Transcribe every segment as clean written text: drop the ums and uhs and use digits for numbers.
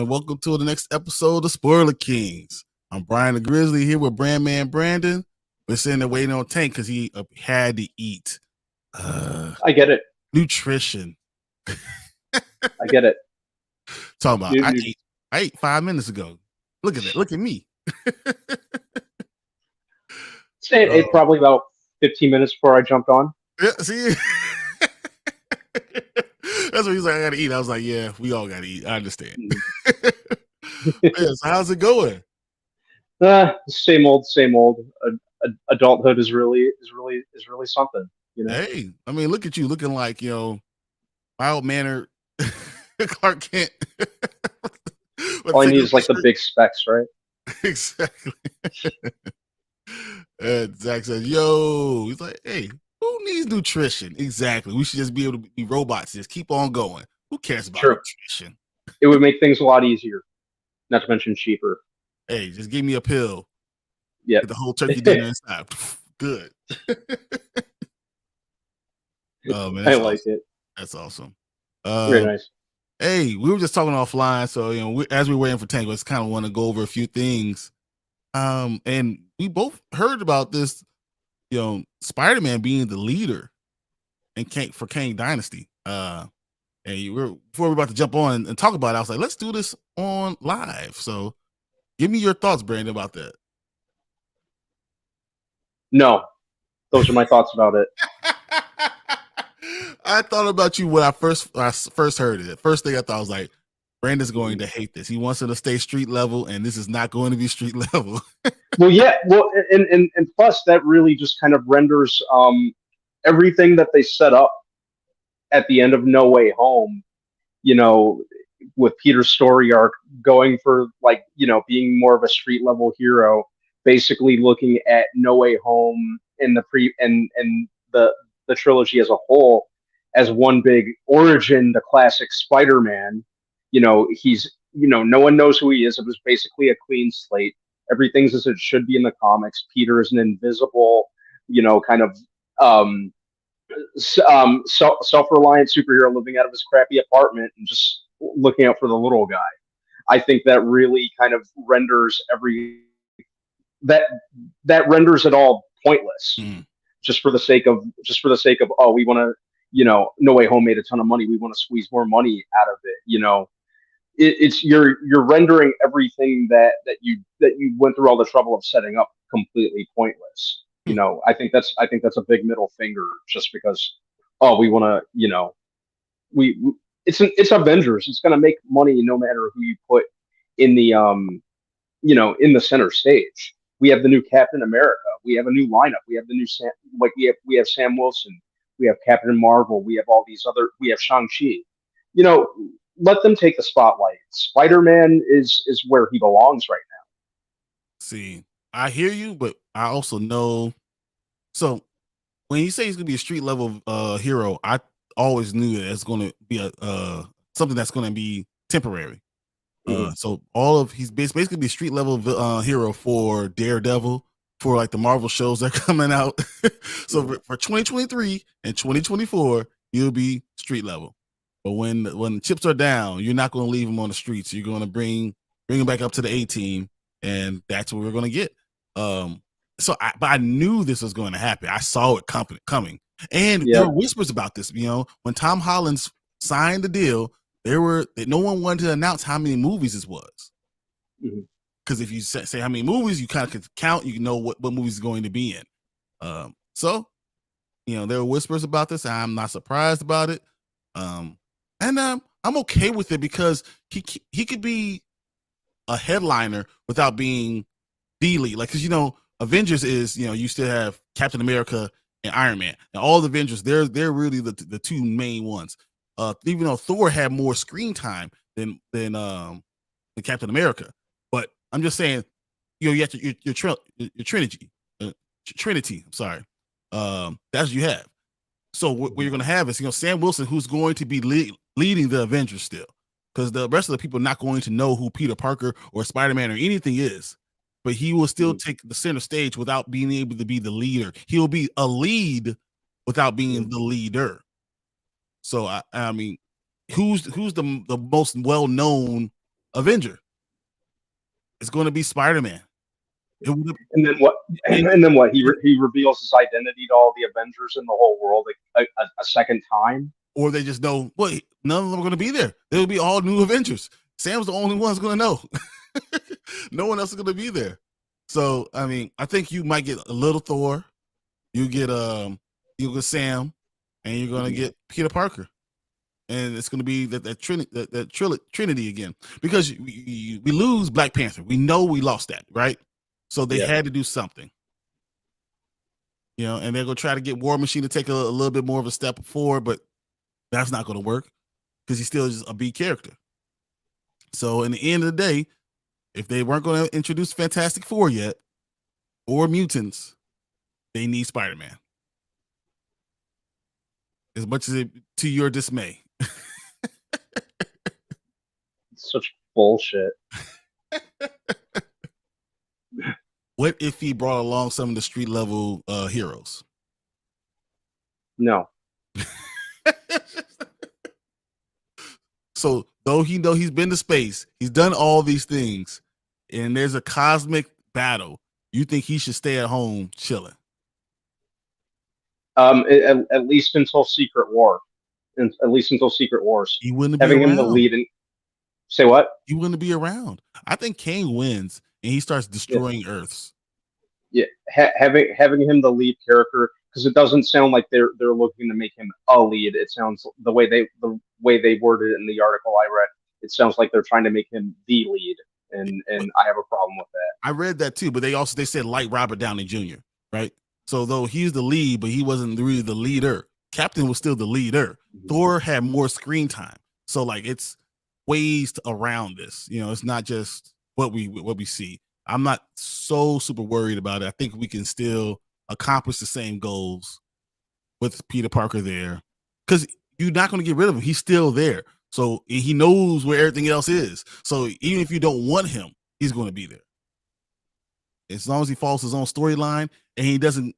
and welcome to the next episode of Spoiler Kings. I'm Brian the Grizzly here with Brandman Brandon. We're sitting there waiting on Tank because he had to eat. I get it. Nutrition. I get it. Talking about, I ate 5 minutes ago. Look at that. Look at me. It's probably about 15 minutes before I jumped on. Yeah, see? That's what he's like, I gotta eat. I was like, yeah, we all gotta eat. I understand. Yeah, so how's it going? Same old. Adulthood is really something, you know. Hey, I mean, look at you looking like, mild mannered Clark Kent. All I need is like the big specs, right? Exactly. Zach says, yo, he's like, hey, who needs nutrition? Exactly. We should just be able to be robots. Just keep on going. Who cares about nutrition? It would make things a lot easier, not to mention cheaper. Hey, just give me a pill. Yeah. Get the whole turkey dinner inside. Good. Oh, man. I like it. That's awesome. Very nice. Hey, we were just talking offline. So, as we're waiting for Tank, we just kind of want to go over a few things. And we both heard about this, Spider-Man being the leader for Kang Dynasty. And before we're about to jump on and talk about it, I was like, let's do this on live. So give me your thoughts, Brandon, about that. No, those are my thoughts about it. I thought about you when I first heard it. First thing I thought was like, Brandon's going to hate this. He wants it to stay street level, and this is not going to be street level. Well, yeah. Well, and plus that really just kind of renders everything that they set up at the end of No Way Home, with Peter's story arc going for being more of a street level hero, basically looking at No Way Home and the trilogy as a whole as one big origin, the classic Spider-Man. He's no one knows who he is. It was basically a clean slate. Everything's as it should be in the comics. Peter is an invisible, kind of self-reliant superhero living out of his crappy apartment and just looking out for the little guy. I think that really kind of renders that renders it all pointless, just for the sake of we want to, No Way Home made a ton of money, we want to squeeze more money out of it. It's you're rendering everything that you went through all the trouble of setting up completely pointless. I think that's a big middle finger, just because we want to, it's Avengers. It's going to make money no matter who you put in the in the center stage. We have the new Captain America. We have a new lineup. We have the new we have Sam Wilson. We have Captain Marvel. We have all these other. We have Shang-Chi. Let them take the spotlight. Spider-Man is where he belongs right now. See, I hear you, but I also know. So when you say he's gonna be a street level hero, I always knew that it's gonna be a something that's gonna be temporary. So he's basically be a street level hero for Daredevil, for like the Marvel shows that are coming out. So for 2023 and 2024, he'll be street level. But when the chips are down, you're not going to leave him on the streets. You're going to bring him back up to the A team, and that's what we're going to get. But I knew this was going to happen. I saw it coming, and there were whispers about this. When Tom Holland signed the deal, no one wanted to announce how many movies this was, because if you say how many movies, you kind of could count. You know what movies is going to be in. So there were whispers about this. I'm not surprised about it. And I'm okay with it, because he could be a headliner without being the lead. Like, because Avengers is you still have Captain America and Iron Man, and all the Avengers, they're really the two main ones. Even though Thor had more screen time than Captain America, but I'm just saying, you have your Trinity. I'm sorry. That's what you have. So what you're going to have is Sam Wilson, who's going to be leading the Avengers still, because the rest of the people are not going to know who Peter Parker or Spider-Man or anything is, but he will still take the center stage without being able to be the leader. He'll be a lead without being the leader. So I mean, who's the most well-known Avenger. It's going to be Spider-Man. And then what? And then what? He reveals his identity to all the Avengers in the whole world a second time. Or they just know, well, none of them are going to be there. There will be all new Avengers. Sam's the only one who's going to know. No one else is going to be there. So, I mean, I think you might get a little Thor. You get Sam, and you're going to get Peter Parker. And it's going to be that Trinity again. Because we lose Black Panther. We know we lost that, right? So they had to do something. You know, and they're going to try to get War Machine to take a little bit more of a step forward, but that's not going to work because he's still just a B character. So in the end of the day, if they weren't going to introduce Fantastic Four yet or mutants, they need Spider-Man. As much as it to your dismay. Such bullshit. What if he brought along some of the street level heroes? No. So though he's been to space, he's done all these things, and there's a cosmic battle, you think he should stay at home chilling? At least until Secret War. At least until Secret Wars. He wouldn't having be around. Him the lead. Say what? He wouldn't be around. I think Kang wins, and he starts destroying Earths. Yeah, having him the lead character, because it doesn't sound like they're looking to make him a lead. It sounds the way they worded it in the article I read. It sounds like they're trying to make him the lead, and I have a problem with that. I read that too, but they said like Robert Downey Jr., right? So though he's the lead, but he wasn't really the leader. Captain was still the leader. Mm-hmm. Thor had more screen time, so like it's ways around this. You know, it's not just what we see. I'm not so super worried about it. I think we can still accomplish the same goals with Peter Parker there, because you're not going to get rid of him. He's still there. So he knows where everything else is. So even if you don't want him, he's going to be there. As long as he follows his own storyline and he doesn't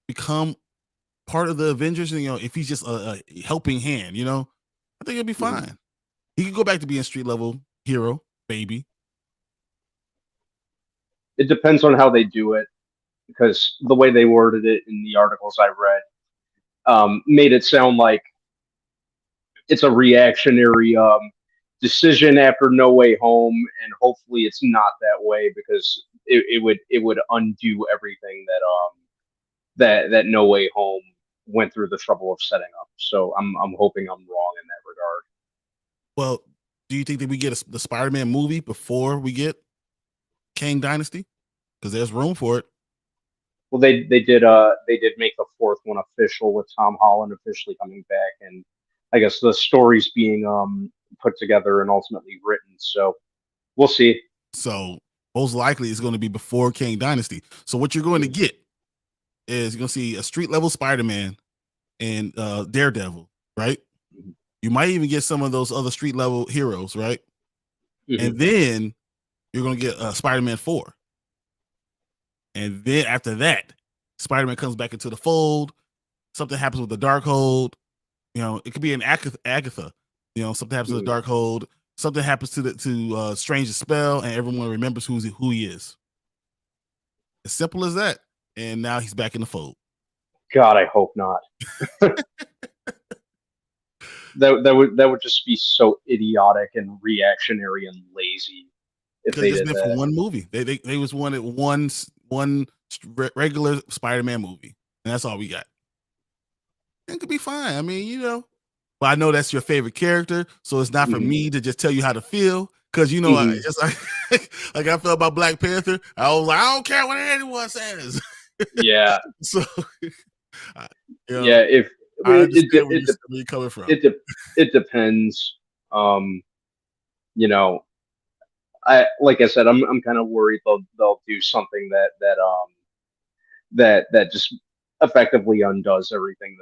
become part of the Avengers, you know, if he's just a helping hand, you know, I think it'll be fine. Mm-hmm. He can go back to being street level hero, baby. It depends on how they do it, because the way they worded it in the articles I read made it sound like it's a reactionary decision after No Way Home, and hopefully it's not that way, because it would undo everything that No Way Home went through the trouble of setting up. So I'm hoping I'm wrong in that regard. Well, do you think that we get the Spider-Man movie before we get Kang Dynasty? Because there's room for it. Well, they did make the fourth one official with Tom Holland officially coming back, and I guess the story's being put together and ultimately written. So we'll see. So most likely it's going to be before Kang Dynasty. So what you're going to get is you're going to see a street level Spider-Man and Daredevil, right? Mm-hmm. You might even get some of those other street level heroes, right? Mm-hmm. And then you're going to get Spider-Man 4. And then after that, Spider-Man comes back into the fold. Something happens with the Darkhold. You know, it could be an Agatha. You know, something happens to the Darkhold. Something happens to Strange's spell, and everyone remembers who he is. As simple as that. And now he's back in the fold. God, I hope not. that would just be so idiotic and reactionary and lazy if they did that. For one movie. They was wanted one regular Spider-Man movie, and that's all we got. It could be fine. I mean, you know, but I know that's your favorite character, so it's not for me to just tell you how to feel, because you know, like I felt about Black Panther. I was like, I don't care what anyone says. Yeah. So, you know, yeah. If where you're coming from, it depends. You know, like I said, I'm kind of worried they'll do something that just effectively undoes everything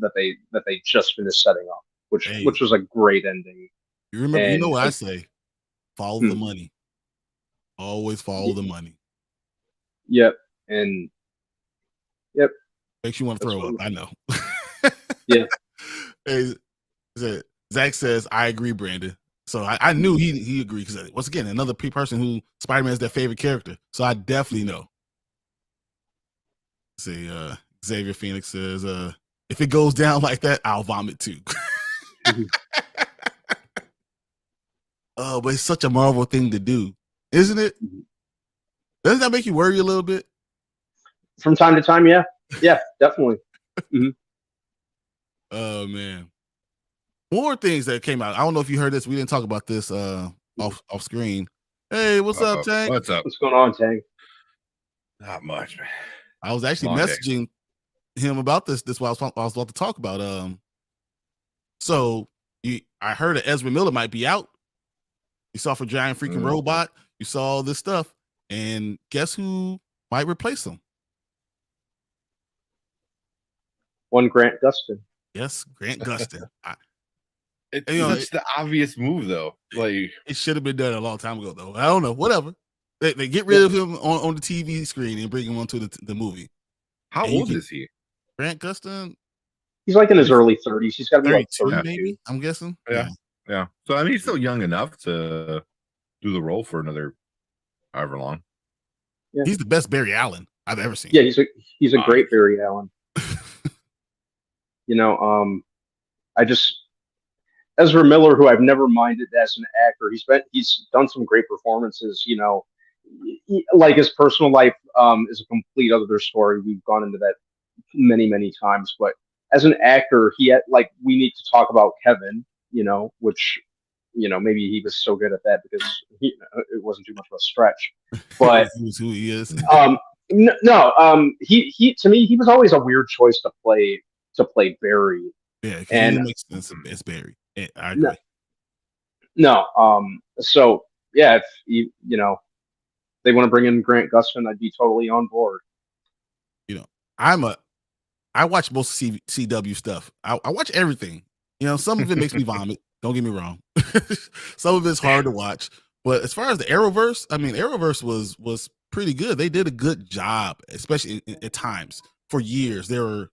that they just finished setting up, which was a great ending. You remember, you know what I say? Follow the money. Always follow the money. Yep. And yep. Makes you want to throw up. I know. Yeah. Hey, Zach says, I agree, Brandon. So I knew he agreed because once again, another person who Spider-Man is their favorite character. So I definitely know. See, Xavier Phoenix says, if it goes down like that, I'll vomit too. But it's such a Marvel thing to do, isn't it? Doesn't that make you worry a little bit? From time to time, yeah. Yeah, definitely. Mm-hmm. Oh, man. More things that came out. I don't know if you heard this. We didn't talk about this off screen. Hey, what's up, Tank? What's up? What's going on, Tank? Not much, man. I was actually messaging him about this. This what I was about to talk about. So I heard that Ezra Miller might be out. You saw for Giant Freaking Robot. You saw all this stuff, and guess who might replace him? One Grant Gustin. Yes, Grant Gustin. It's the obvious move, though. Like it should have been done a long time ago, though. I don't know. Whatever. They get rid of him on the TV screen and bring him onto the movie. How old is he? Grant Gustin? He's like in his early 30s. He's got to be like 32, maybe. I'm guessing. Yeah. So I mean, he's still young enough to do the role for another however long. Yeah. He's the best Barry Allen I've ever seen. Yeah, he's a great Barry Allen. Ezra Miller, who I've never minded as an actor, he's done some great performances. Like his personal life is a complete other story. We've gone into that many times, but as an actor, we need to talk about Kevin. Which maybe he was so good at that because it wasn't too much of a stretch. But who he is. He to me he was always a weird choice to play Barry. Yeah, and it makes sense. It's Barry. I agree. So yeah, if they want to bring in Grant Gustin, I'd be totally on board. I watch most CW stuff. I watch everything. Some of it makes me vomit. Don't get me wrong. Some of it's hard to watch. But as far as the Arrowverse, Arrowverse was pretty good. They did a good job, especially at times. For years, there were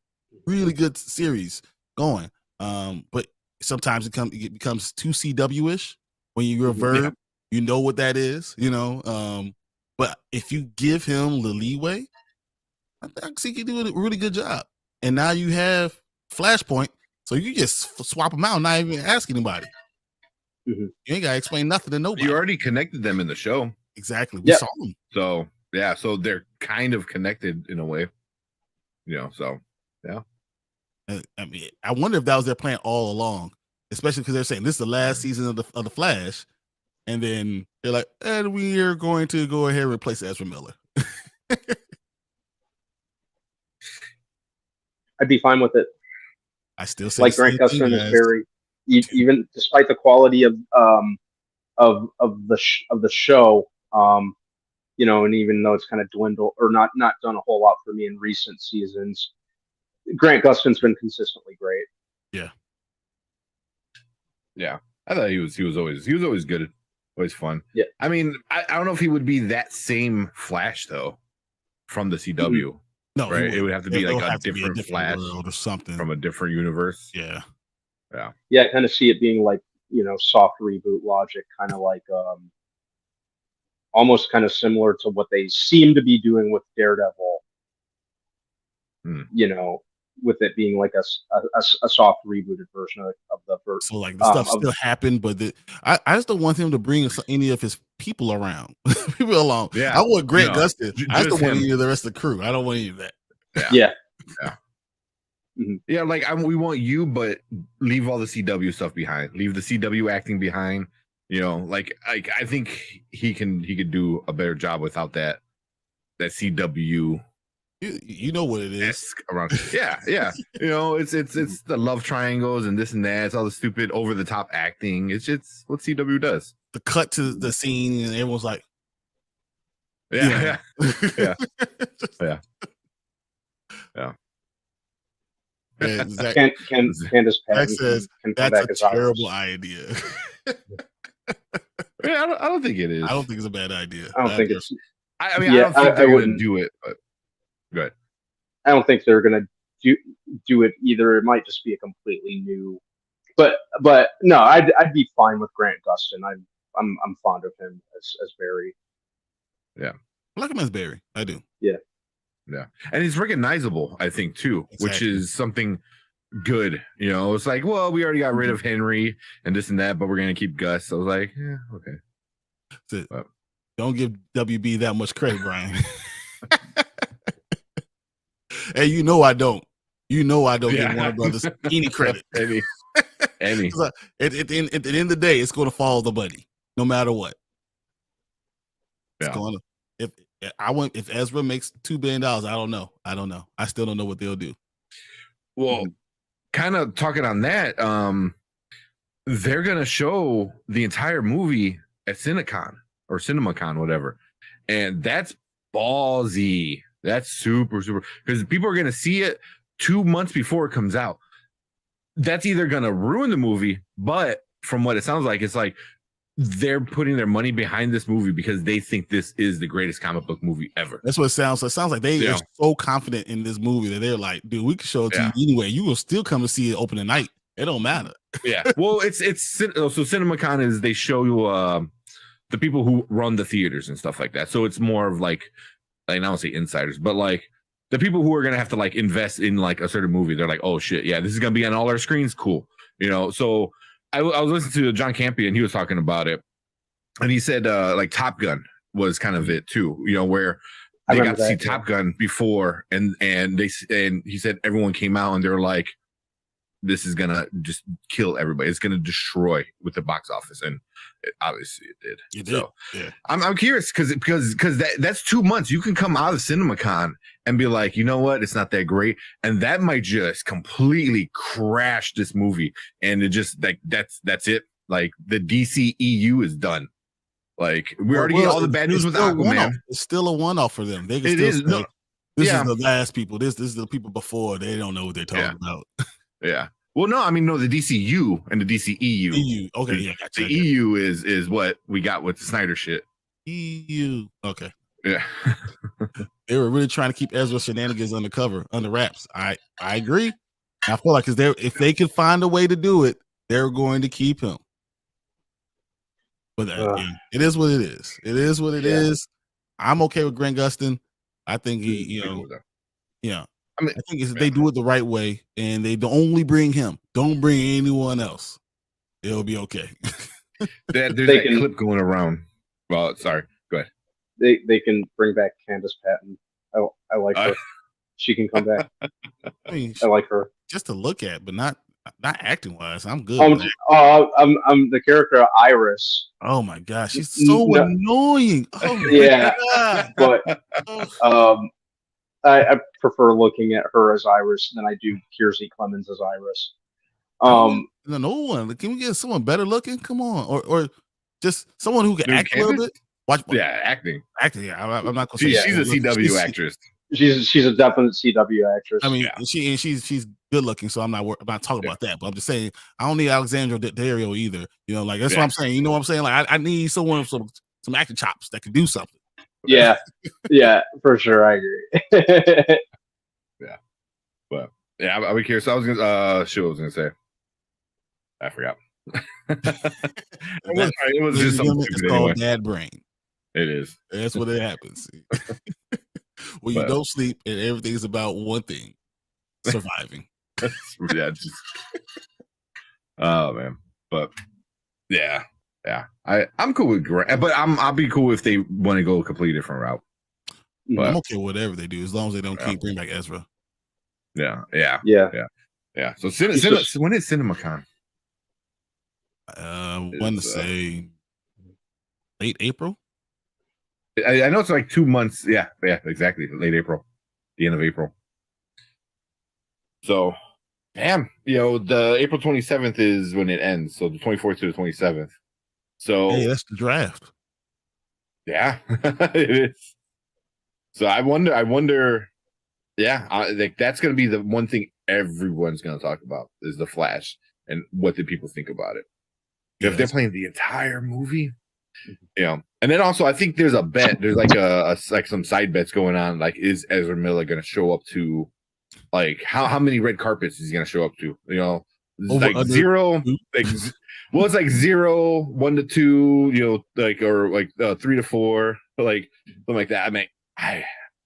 really good series going. But sometimes it becomes too CW-ish when you revert. You know what that is, But if you give him the leeway, I think he can do a really good job. And now you have Flashpoint, so you just swap them out, not even ask anybody. You ain't gotta explain nothing to nobody. You already connected them in the show. Exactly. We saw them. So so they're kind of connected in a way. So yeah. I wonder if that was their plan all along, especially because they're saying this is the last season of the Flash, and then they're like, and we are going to go ahead and replace Ezra Miller. I'd be fine with it. I still say like Grant Gustin is very, even despite the quality of the show, and even though it's kind of dwindled or not done a whole lot for me in recent seasons, Grant Gustin's been consistently great. Yeah. I thought he was always good, always fun. Yeah. I mean, I don't know if he would be that same Flash though from the CW. No, right. It would have to be like a different Flash world or something from a different universe. Yeah. I kind of see it being like soft reboot logic, kind of like almost kind of similar to what they seem to be doing with Daredevil. With it being like a soft rebooted version of the first. So like the stuff still happened, but I just don't want him to bring any of his people around. People along. Yeah. I want Grant Gustin. I just don't want him. any of the rest of the crew. I don't want any of that. Yeah. Yeah, like we want you, but leave all the CW stuff behind. Leave the CW acting behind. Like I think he could do a better job without that CW. You know what it is around. Yeah. It's the love triangles and this and that. It's all the stupid over the top acting. It's what CW does. The cut to the scene and everyone's like, yeah. Candace Patton says that's a terrible idea. I don't think it is. I don't think it's a bad idea. I don't think it's. I mean, I don't think they're going to do it. But go ahead. I don't think they're going to do it either. It might just be a completely new but no, I'd be fine with Grant Gustin. I'm fond of him as Barry. Yeah, I like him as Barry. I do. Yeah, and he's recognizable, I think, too, which is something good. You know, it's like, well, we already got rid of Henry and this and that, but we're gonna keep Gus. So I was like, yeah, okay. That's it. But don't give WB that much credit, Brian. Hey, you know I don't. You know I don't give Warner Brothers any credit. any. At the end of the day, it's going to follow the money, no matter what. It's going to. If Ezra makes $2 billion, I don't know. I still don't know what they'll do. Well, kind of talking on that, they're going to show the entire movie at CinemaCon or CinemaCon, whatever, and that's ballsy. That's super because people are going to see it 2 months before it comes out. That's either going to ruin the movie, but from what it sounds like, it's like they're putting their money behind this movie because they think this is the greatest comic book movie ever. That's what it sounds like. It sounds like they are so confident in this movie that they're like, dude, we can show it to you anyway. You will still come to see it opening night. It don't matter. Yeah. Well, it's so CinemaCon is they show you the people who run the theaters and stuff like that. So it's more of like I don't say insiders, but like the people who are gonna have to like invest in like a certain movie. They're like, oh shit, yeah, this is gonna be on all our screens. Cool, you know. So I was listening to John Campion. He was talking about it, and he said like Top Gun was kind of it too. You know, where they got to see Top Gun before, and he said everyone came out and they're like, this is gonna just kill everybody. It's gonna destroy with the box office, and obviously it did. It did. So I'm curious because that's 2 months. You can come out of CinemaCon and be like, you know what, it's not that great, and that might just completely crash this movie. And it just like that's it. Like the DCEU is done. Like we already get all the bad news with Aquaman. It's still a one-off for them. They can it still is. say, No, this is the last people. This is the people before. They don't know what they're talking about. Yeah. Well, no, I mean, no, the DCU and the DCEU. EU. Okay, yeah. Gotcha. The EU is what we got with the Snyder shit. EU. Okay. Yeah. They were really trying to keep Ezra shenanigans under wraps. I agree. I feel like if they could find a way to do it, they're going to keep him. But it is what it is. It is what it is. I'm okay with Grant Gustin. I think he, I mean, I think if they do it the right way and they don't only bring him, don't bring anyone else, it'll be okay. There's a clip going around. Well, sorry, go ahead. They can bring back Candace Patton. I like her. She can come back. I mean, I like her just to look at, but not acting wise. I'm good. I'm the character of Iris. Oh my gosh, she's so annoying. Oh my God. But I prefer looking at her as Iris than I do Kiersey Clemens as Iris. No one. Can we get someone better looking? Come on, or just someone who can act a little bit. Acting. Yeah, I'm not gonna say she's a CW actress. She's a definite CW actress. I mean, she's good looking, so I'm not talking about that. But I'm just saying I don't need Alexandra Daddario either. You know, like that's what I'm saying. You know what I'm saying? Like I need someone with some acting chops that can do something. Yeah, for sure. I agree. But I'll be curious. I was gonna what I was gonna say. I forgot. it was just something it's called dad brain. It is. That's what it happens. When you don't sleep and everything's about one thing, surviving. Oh man. But yeah. I'm cool with Grant, but I'll be cool if they want to go a completely different route. But, I'm okay with whatever they do as long as they don't bring back Ezra. Yeah. So when is CinemaCon? I want to say late April. I know it's like 2 months. Yeah, exactly. Late April, the end of April. So, damn, the April 27th is when it ends. So the 24th to the 27th. So hey, that's the draft. Yeah, it is. So I wonder. Yeah, like that's going to be the one thing everyone's going to talk about is the Flash and what did people think about it. If they're playing the entire movie, and then also I think there's a bet. There's like some side bets going on. Like, is Ezra Miller going to show up to, like, how many red carpets is he going to show up to? Over like under 0, two? like well, it's like 0, 1 to 2, like or like 3 to 4, like something like that. I mean,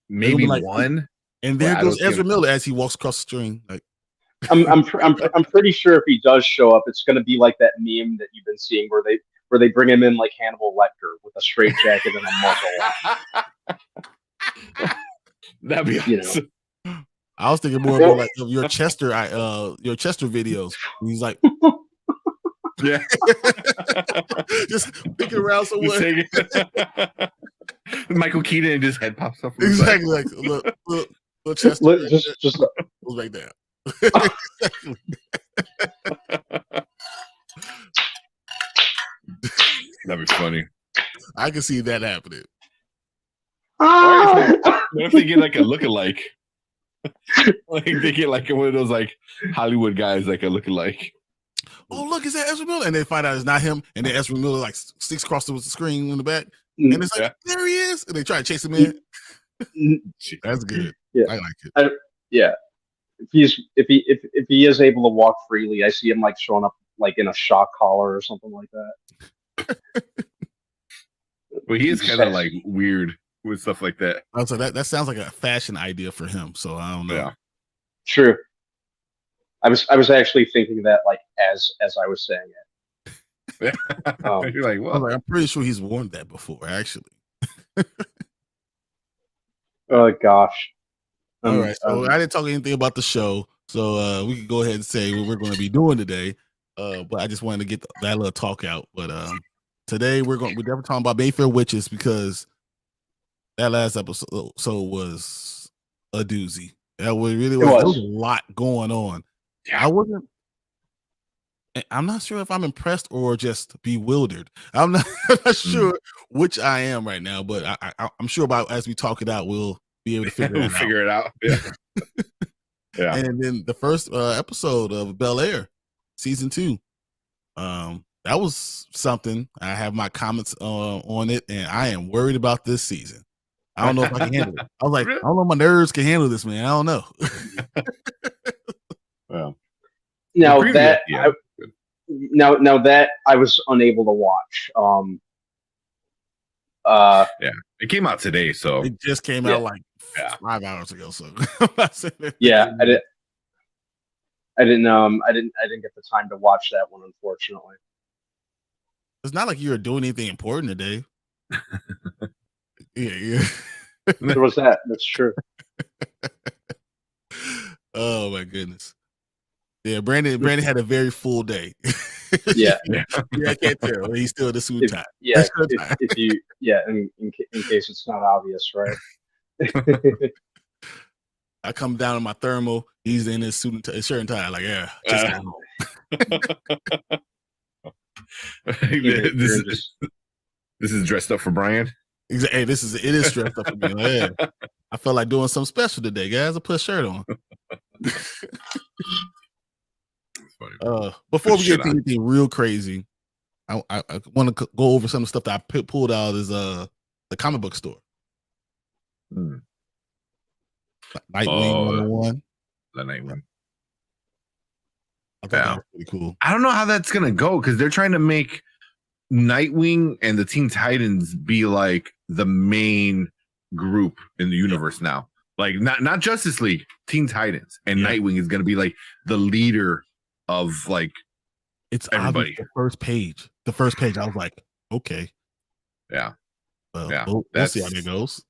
maybe like, 1. And but there I goes don't see Ezra him. Miller as he walks across the screen. Like, I'm pretty sure if he does show up, it's going to be like that meme that you've been seeing where they bring him in like Hannibal Lecter with a straight jacket and a muzzle. That'd be awesome. I was thinking more about like your Chester videos. He's like, yeah, just picking around somewhere. Michael Keaton and his head pops up. Exactly, like look, Chester. Just goes back down. That'd be funny. I can see that happening. What if they get like a lookalike? Like they get like one of those like Hollywood guys, like a lookalike. Oh, look, is that Ezra Miller? And they find out it's not him. And then Ezra Miller like sticks across the screen in the back. And it's like, there he is. And they try to chase him in. That's good. Yeah. I like it. Yeah. If he is able to walk freely, I see him like showing up like in a shock collar or something like that. Well, he is kind of like weird with stuff like that. So that sounds like a fashion idea for him. So I don't know. Yeah. True. I was actually thinking that like as I was saying it. You're like, well, I'm pretty sure he's worn that before, actually. Oh gosh. All right. So I didn't talk anything about the show, so we can go ahead and say what we're going to be doing today. But I just wanted to get that little talk out. But today we're definitely talking about Mayfair Witches because that last episode was a doozy. That was really was. There was a lot going on. Yeah. I'm not sure if I'm impressed or just bewildered. I'm not sure which I am right now, but I'm sure about as we talk it out, we'll be able to figure it out. Yeah. Yeah. And then the first episode of Bel-Air, season 2. That was something. I have my comments on it, and I am worried about this season. I don't know if I can handle it. I was like, I don't know if my nerves can handle this, man. I don't know. Well, now that I was unable to watch. Yeah, it came out today, so it just came out like 5 hours ago. So yeah, I didn't get the time to watch that one, unfortunately. It's not like you were doing anything important today. Yeah. There was that. That's true. Oh my goodness. Yeah, Brandon had a very full day. Yeah, I can't tell. He's still in the suit tie. Yeah, if you in case it's not obvious, right? I come down in my thermal. He's in his suit and shirt and tie. Like, yeah, just got home. This is dressed up for Brian. Hey, it is dressed up for me. Like, yeah. I felt like doing something special today, guys. I put a shirt on. Before we get to anything real crazy, I want to go over some of the stuff that I pulled out as the comic book store. Nightwing 101. The Nightwing. I thought that was pretty cool. I don't know how that's gonna go because they're trying to make Nightwing and the Teen Titans be like the main group in the universe now. Like not Justice League, Teen Titans, and Nightwing is gonna be like the leader of like it's everybody. The first page, I was like, okay, yeah. Well, we'll see how that goes.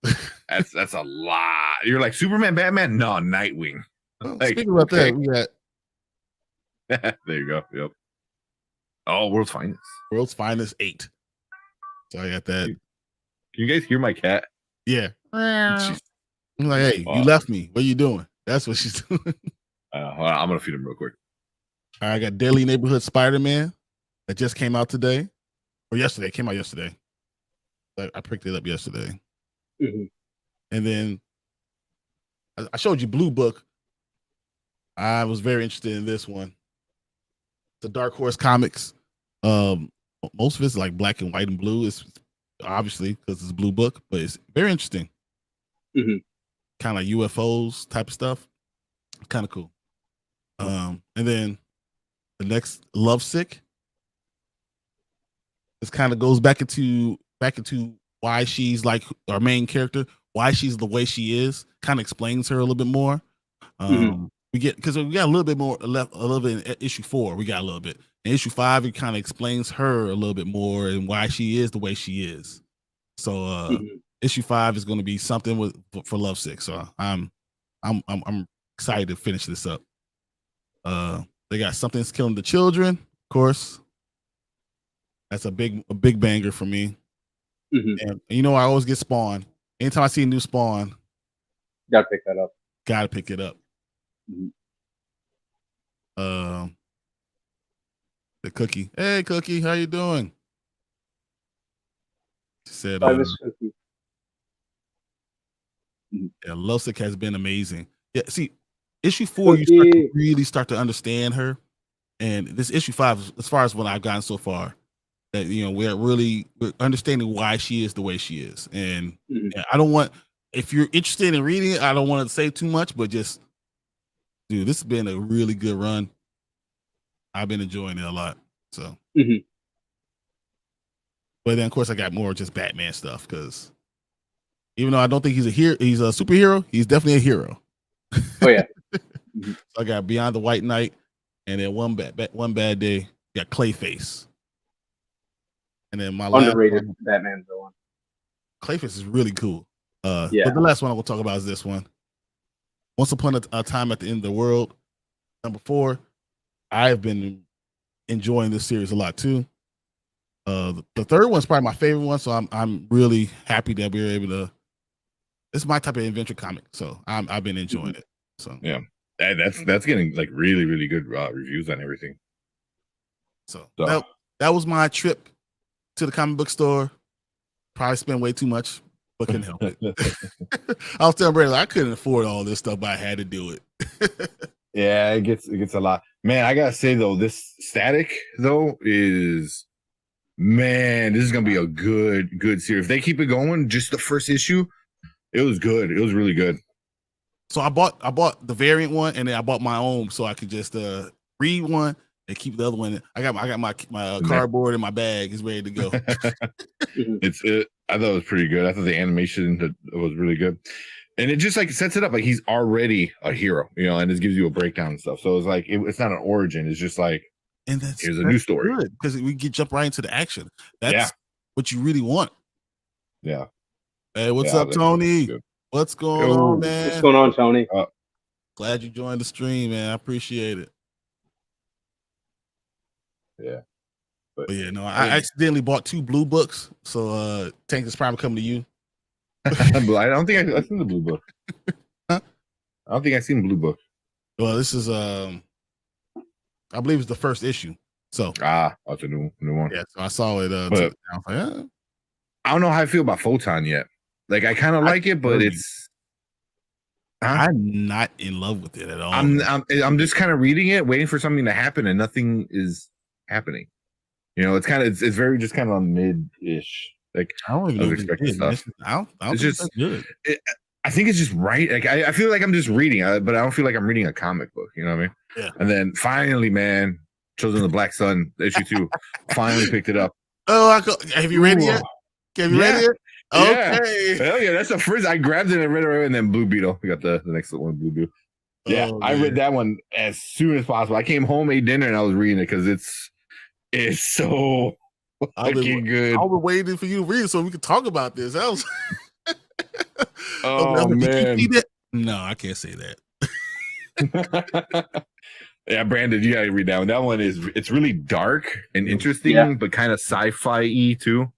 that's a lot. You're like Superman, Batman, no, Nightwing. Well, like, speaking about that, we got. There you go. Yep. Oh, World's Finest 8. So I got that. Can you guys hear my cat? Yeah. I'm like, hey, you left me. What are you doing? That's what she's doing. I'm gonna feed him real quick. I got Daily Neighborhood Spider-Man that just came out today. Or yesterday. It came out yesterday. I picked it up yesterday. Mm-hmm. And then I showed you Blue Book. I was very interested in this one. The Dark Horse Comics. Most of it's like black and white and blue. It's obviously because it's Blue Book, but it's very interesting. Mm-hmm. Kind of like UFOs type of stuff. Kind of cool. And then the next Lovesick. This kind of goes back into why she's like our main character, why she's the way she is. Kind of explains her a little bit more. We got a little bit more left, a little bit in issue 4. We got a little bit in issue 5. It kind of explains her a little bit more and why she is the way she is. So issue 5 is going to be something for Lovesick. So I'm excited to finish this up. They got Something's Killing the Children, of course. That's a big banger for me. And you know, I always get Spawn. Anytime I see a new Spawn, gotta pick that up. Gotta pick it up. The Cookie. Hey, Cookie, how you doing? She said, I miss Cookie. Yeah, Lovesick has been amazing. Yeah, see, issue 4, you really start to understand her, and this issue 5, as far as what I've gotten so far, that we're understanding why she is the way she is. And I don't want, if you're interested in reading it, I don't want to say too much, but just, dude, this has been a really good run. I've been enjoying it a lot. So, but then of course I got more just Batman stuff, because even though I don't think he's a superhero, he's definitely a hero. Oh yeah. So I got Beyond the White Knight, and then one bad day, got Clayface. And then my underrated Batman villain. Clayface is really cool. But the last one I will talk about is this one. Once Upon a Time at the End of the World, number 4. I've been enjoying this series a lot too. The third one's probably my favorite one, so I'm really happy that we were able to. It's my type of adventure comic, so I've been enjoying it. So yeah, that's getting like really, really good reviews on everything. So that was my trip to the comic book store. Probably spent way too much, but couldn't help it. I was telling Brady, I couldn't afford all this stuff, but I had to do it. Yeah, it gets a lot. Man, I gotta say though, this Static though is, man, this is gonna be a good series. If they keep it going, just the first issue, it was good. It was really good. So I bought the variant one, and then I bought my own so I could just read one and keep the other one. I got my cardboard in my bag. It's ready to go. I thought it was pretty good. I thought the animation was really good. And it just like sets it up like he's already a hero, and this gives you a breakdown and stuff. So it's like it's not an origin. It's just like, and here's a new story, because we can jump right into the action. That's what you really want. Yeah. Hey, what's up, Tony? What's going on, man? What's going on, Tony? Glad you joined the stream, man. I appreciate it. Yeah. But yeah, no, I accidentally bought 2 blue books. So Tank is probably coming to you. I don't think I've seen the blue book. Huh? I don't think I've seen the blue book. Well, this is I believe it's the first issue. So that's a new one. Yeah, so I saw it. But I was like, I don't know how I feel about Photon yet. Like I kind of like it, but it's. I'm not in love with it at all. I'm just kind of reading it, waiting for something to happen, and nothing is happening. It's kind of it's very just kind of on mid-ish. Like I don't even expect stuff. It's just good. I think it's just right. Like I feel like I'm just reading, but I don't feel like I'm reading a comic book. You know what I mean? Yeah. And then finally, man, Children of the Black Sun issue 2, finally picked it up. Oh, have you read it yet? Have you read it? Okay. Hell yeah, that's the first. I grabbed it and read it, and then Blue Beetle. We got the next one, Blue Beetle. Yeah, I read that one as soon as possible. I came home, ate dinner, and I was reading it because it's so fucking good. I was waiting for you to read it so we could talk about this. That was man. Did you see that? No, I can't say that. Yeah, Brandon, you gotta read that one. That one it's really dark and interesting, but kind of sci-fi-y too.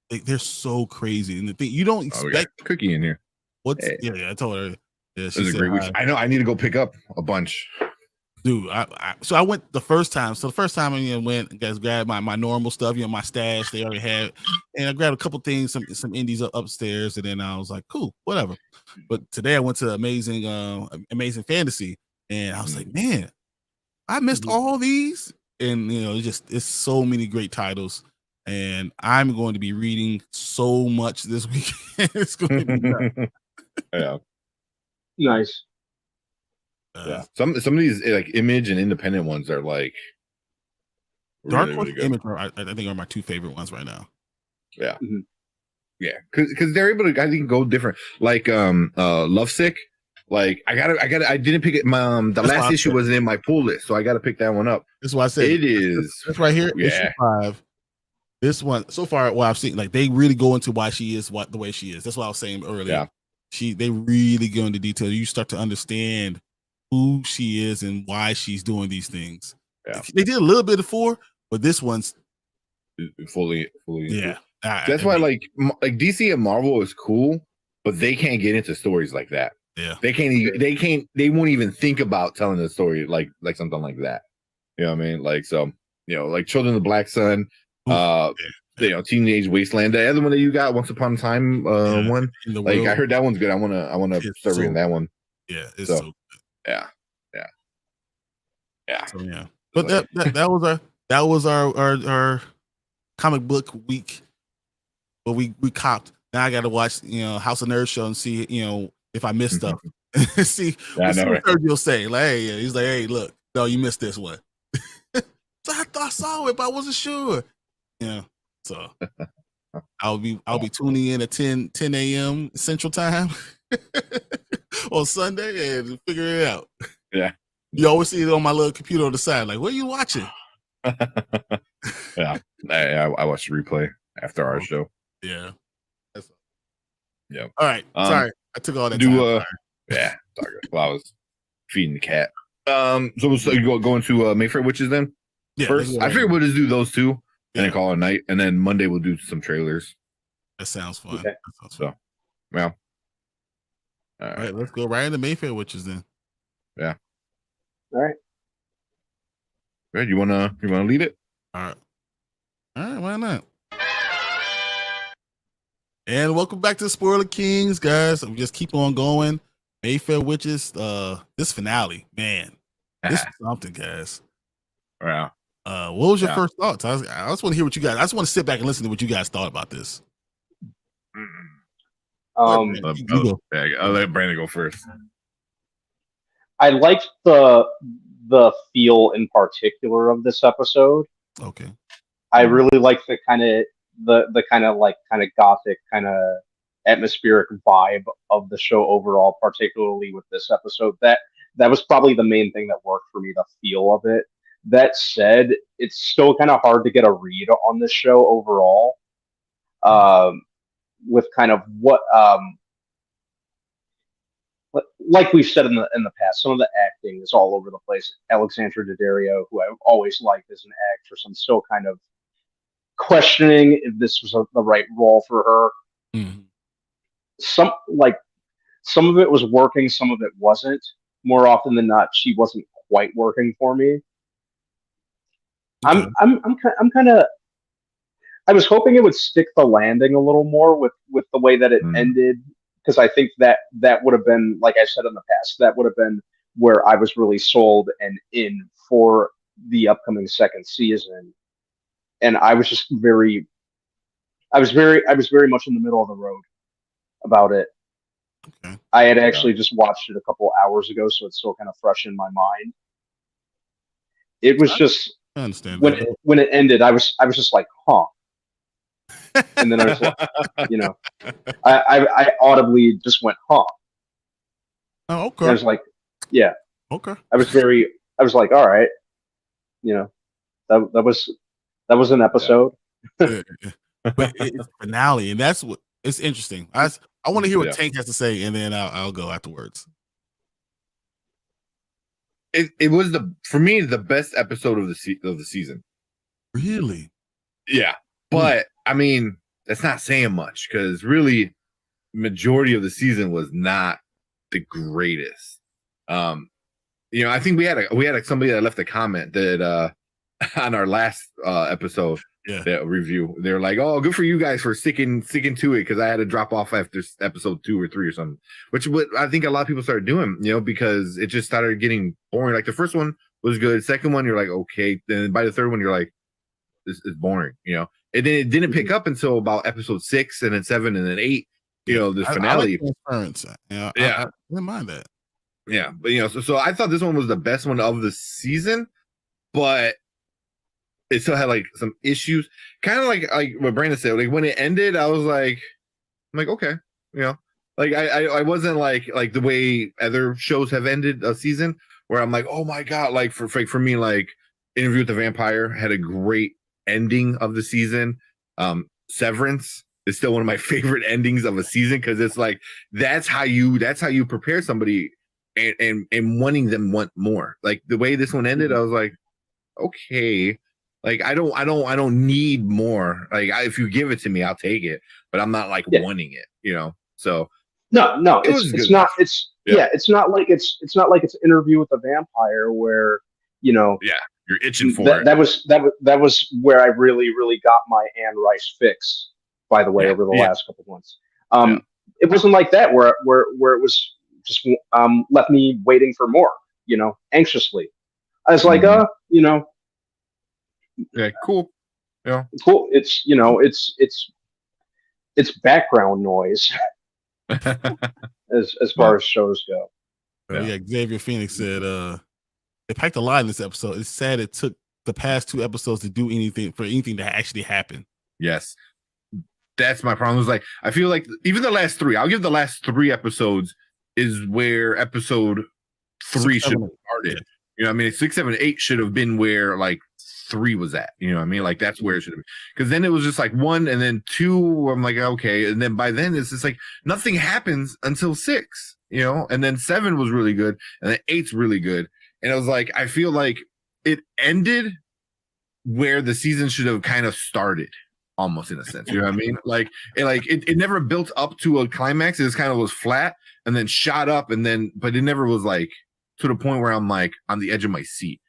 They're so crazy, and the thing you don't expect Cookie in here. I told her. Yeah, this is a great week. I know. I need to go pick up a bunch. Dude, so I went the first time. So the first time I went, guys, grabbed my normal stuff, my stash they already had, and I grabbed a couple things, some indies upstairs, and then I was like, cool, whatever. But today I went to Amazing Fantasy, and I was like, man, I missed all these, and it's so many great titles, and I'm going to be reading so much this weekend. It's going to be nice. Yeah, some of these like Image and independent ones are like Dark really, Horse really good. Image I think are my two favorite ones right now. Yeah, Mhm. yeah, because they're able to I think go different. Like Lovesick. Like I didn't pick it. The last issue wasn't in my pull list, so I got to pick that one up. That's why I said it is. That's right here. Yeah. Issue 5. This one so far, what I've seen, like they really go into why she is the way she is. That's what I was saying earlier. Yeah. They really go into detail. You start to understand who she is and why she's doing these things. Yeah. They did a little bit before, but this one's fully. Yeah. That's why like DC and Marvel is cool, but they can't get into stories like that. Yeah. They won't even think about telling a story like something like that. You know what I mean? Like, so, like Children of the Black Sun, Teenage Wasteland. The other one that you got, Once Upon a Time, one. Like I heard that one's good. I wanna start reading that one. Yeah, it's so good. Yeah. So yeah. But that was our comic book week. But we copped. Now I gotta watch, House of Nerds show and see, if I missed stuff. see what Sergio say. Like, hey, he's like, hey, look, no, you missed this one. So I thought I saw it, but I wasn't sure. Yeah. So I'll be tuning in at 10 a.m. Central Time on Sunday and figure it out. Yeah. You always see it on my little computer on the side, like, what are you watching? Yeah. I watched the replay after our show. Yeah. Yeah. All right. Sorry. I took all that time. Yeah. Sorry. Well, I was feeding the cat. So you go into Mayfair Witches then? Yeah. First, I figured we'll just do those two and then call it a night. And then Monday we'll do some trailers. That sounds fun. Okay. So, yeah. All right. Let's go right into Mayfair Witches then. Yeah. All right. Good. You wanna lead it? All right. Why not? And welcome back to Spoiler Kings, guys. We just keep on going. Mayfair Witches. This finale, man, this is something, guys. Yeah. What was your first thoughts? I just want to hear what you guys. I just want to sit back and listen to what you guys thought about this. I'll let Brandon go first. I liked the feel in particular of this episode. Okay. I really like the kind of gothic kind of atmospheric vibe of the show overall, particularly with this episode. That was probably the main thing that worked for me, the feel of it. That said, it's still kind of hard to get a read on this show overall. With kind of what like we've said in the past, some of the acting is all over the place. Alexandra Daddario, who I've always liked as an actress, I'm still kind of questioning if this was the right role for her. Mm-hmm. Some of it was working, some of it wasn't. More often than not, she wasn't quite working for me. Okay. I'm kind of. I was hoping it would stick the landing a little more with the way that it ended, because I think that would have been, like I said in the past, that would have been where I was really sold and in for the upcoming second season. And I was just very much in the middle of the road about it. Okay. I had actually just watched it a couple hours ago, so it's still kind of fresh in my mind. It was just I understand when it ended, I was just like, huh. And then I was like, I audibly just went, huh. Oh, okay. And I was like, yeah. Okay. I was like, all right. That was an episode. But it's finale, and that's what it's interesting. I want to hear what Tank has to say, and then I'll go afterwards. It was for me the best episode of the season. Really? Yeah, but I mean that's not saying much, because really, majority of the season was not the greatest. I think we had somebody that left a comment that on our last episode. Yeah. That review, they're like, "Oh, good for you guys for sticking to it," because I had to drop off after episode 2 or 3 or something. Which I think a lot of people started doing, because it just started getting boring. Like the first one was good, second one you're like, okay, then by the third one you're like, this is boring, And then it didn't pick up until about episode 6, and then 7, and then 8. This finale. I like transparency. I didn't mind that. Yeah, but so I thought this one was the best one of the season, but it still had like some issues. Kind of like what Brandon said. Like when it ended, I was like, I'm like, okay, like I wasn't like the way other shows have ended a season where I'm like, oh my god, like for me, like Interview with the Vampire had a great ending of the season. Severance is still one of my favorite endings of a season because it's like that's how you prepare somebody and wanting them want more. Like the way this one ended, I was like, okay, like I don't need more. Like if you give it to me, I'll take it, but I'm not like wanting it, So no, it was it's good. not. It's it's not like it's not like it's Interview with the Vampire where you're itching for that, it. That was where I really got my Anne Rice fix. By the way, over the last couple of months, it wasn't like that where it was just left me waiting for more, anxiously. I was like, yeah, cool, cool. It's it's background noise as far as shows go. Xavier Phoenix said, they packed a lot in this episode. It's sad it took the past 2 episodes to do anything to actually happen. Yes. That's my problem. Is like I feel like even the last 3, I'll give the last 3 episodes is where episode 3 should have started. I mean 6, 7, 8 should have been where like 3 was at. You know what I mean? Like that's where it should have been. Because then it was just like 1 and then 2. I'm like, okay. And then by then it's just like nothing happens until 6, and then 7 was really good. And then 8's really good. And I was like, I feel like it ended where the season should have kind of started. Almost in a sense, you know what I mean? Like it never built up to a climax. It just kind of was flat and then shot up but it never was like to the point where I'm like on the edge of my seat,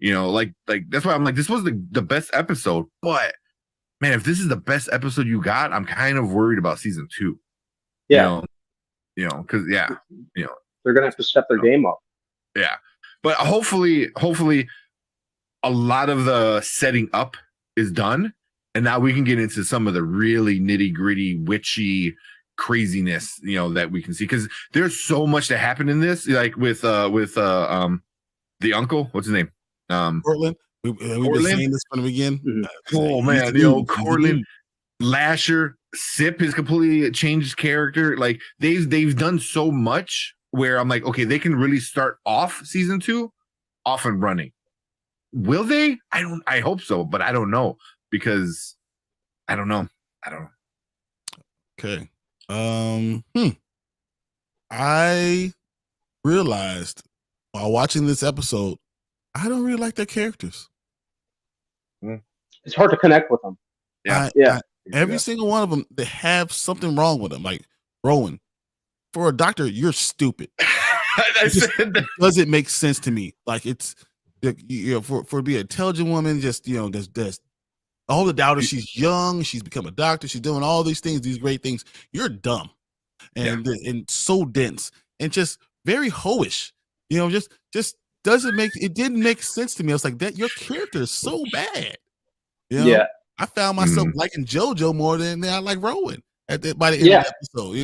like that's why I'm like, this was the best episode, but man, if this is the best episode you got, I'm kind of worried about season 2. Yeah. Because they're going to have to step their game up. Yeah. But hopefully a lot of the setting up is done. And now we can get into some of the really nitty gritty, witchy craziness, that we can see because there's so much that happened in this. Like with the uncle, what's his name? Cortland. We've been saying this from the beginning. Oh man, Cortland, Lasher, Sip has completely changed his character. Like they've done so much where I'm like, okay, they can really start off season 2 off and running. Will they? I hope so, but I don't know. Because I don't know. Okay. I realized while watching this episode, I don't really like their characters. It's hard to connect with them. Every single one of them, they have something wrong with them. Like Rowan, for a doctor, you're stupid. It doesn't make sense to me. Like it's for to be an intelligent woman, just there's all the doubters. She's young. She's become a doctor. She's doing all these things, these great things. You're dumb and so dense and just very hoish. Just didn't make sense to me. I was like, that your character is so bad. I found myself liking JoJo more than I like Rowan by the end of the episode.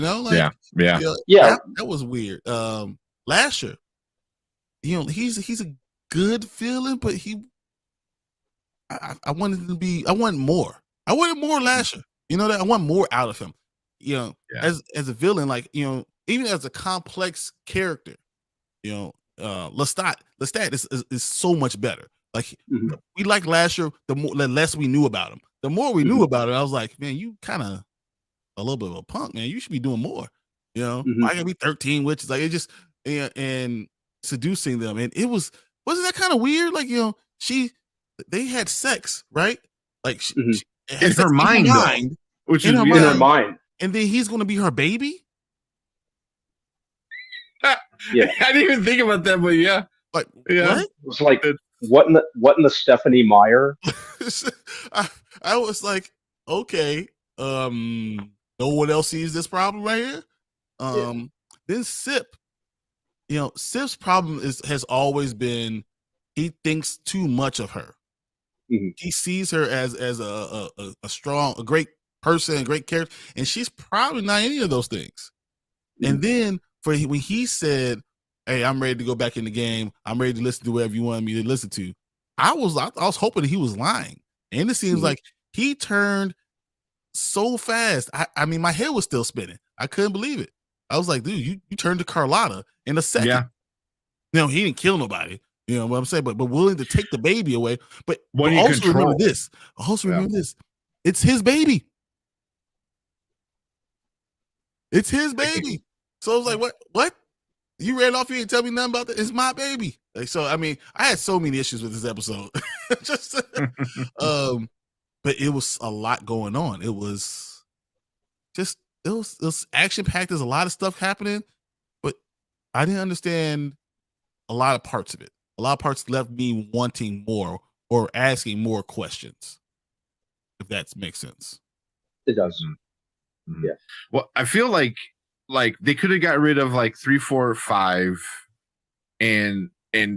That was weird. Lasher, he's a good feeling, but I want more. I wanted more Lasher. I want more out of him. As a villain, like even as a complex character, Lestat is so much better. Like we like Lasher the less we knew about him. The more we knew about it, I was like, man, you kind of a little bit of a punk, man. You should be doing more. I gotta be 13 witches. Like it just and seducing them, and wasn't that kind of weird? Like they had sex, right? Like in her mind, which is in her mind, and then he's going to be her baby. I didn't even think about that, but what? It was like what in the Stephanie Meyer? I was like, okay, no one else sees this problem right here. Then Sip, Sip's problem has always been he thinks too much of her. He sees her as a strong, a great person, a great character, and she's probably not any of those things. And then when he said, hey, I'm ready to go back in the game. I'm ready to listen to whatever you wanted me to listen to. I was hoping he was lying. And it seems like he turned so fast. I mean, my head was still spinning. I couldn't believe it. I was like, dude, you turned to Carlotta in a second. Yeah. No, he didn't kill nobody. You know what I'm saying? But willing to take the baby away. But What also remember this. Remember this. It's his baby. It's his baby. So I was like, what? You ran off, you didn't tell me nothing about that. It's my baby. Like, so I mean, I had so many issues with this episode. Just but it was a lot going on. It was action packed. There's a lot of stuff happening, but I didn't understand a lot of parts of it. A lot of parts left me wanting more or asking more questions. If that makes sense. It does. Mm-hmm. Yeah. Well, I feel like they could have got rid of like 3, 4, 5 and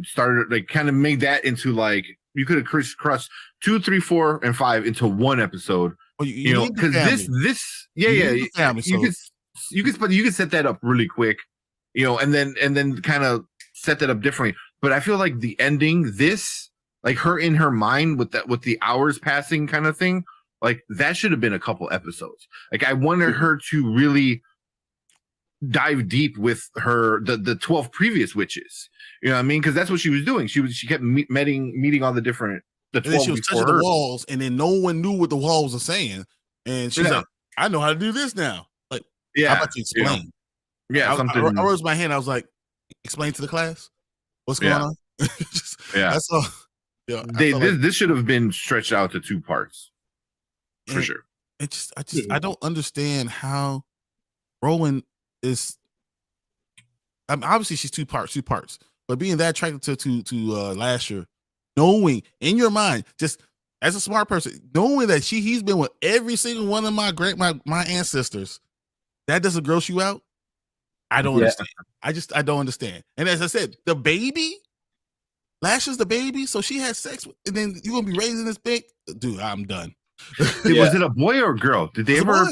started like kind of made that into like you could have crisscrossed 2, 3, 4, and 5 into one episode. Well, you know, because you could set that up really quick, you know, and then kind of set that up differently. But I feel like the ending, this like her in her mind with the hours passing kind of thing, like that should have been a couple episodes. Like I wanted her to really dive deep with her the 12 previous witches. You know what I mean? Because that's what she was doing. She kept meeting all the different the 12 she was touching the walls, and then no one knew what the walls were saying. And she's like, I know how to do this now. Like, how about you explain? Yeah, I raised my hand. I was like, explain to the class what's going on. That's all. Yeah, this should have been stretched out to 2 parts for sure. I don't understand how Rowan is. I mean, obviously she's two parts, but being that attracted to Lasher, knowing in your mind, just as a smart person, knowing that he's been with every single one of my ancestors, that doesn't gross you out. I don't understand. I don't understand. And as I said, the baby, Lasher's the baby, so she had sex with, and then you're gonna be raising this big dude. I'm done. Was it a boy or a girl? Did they ever?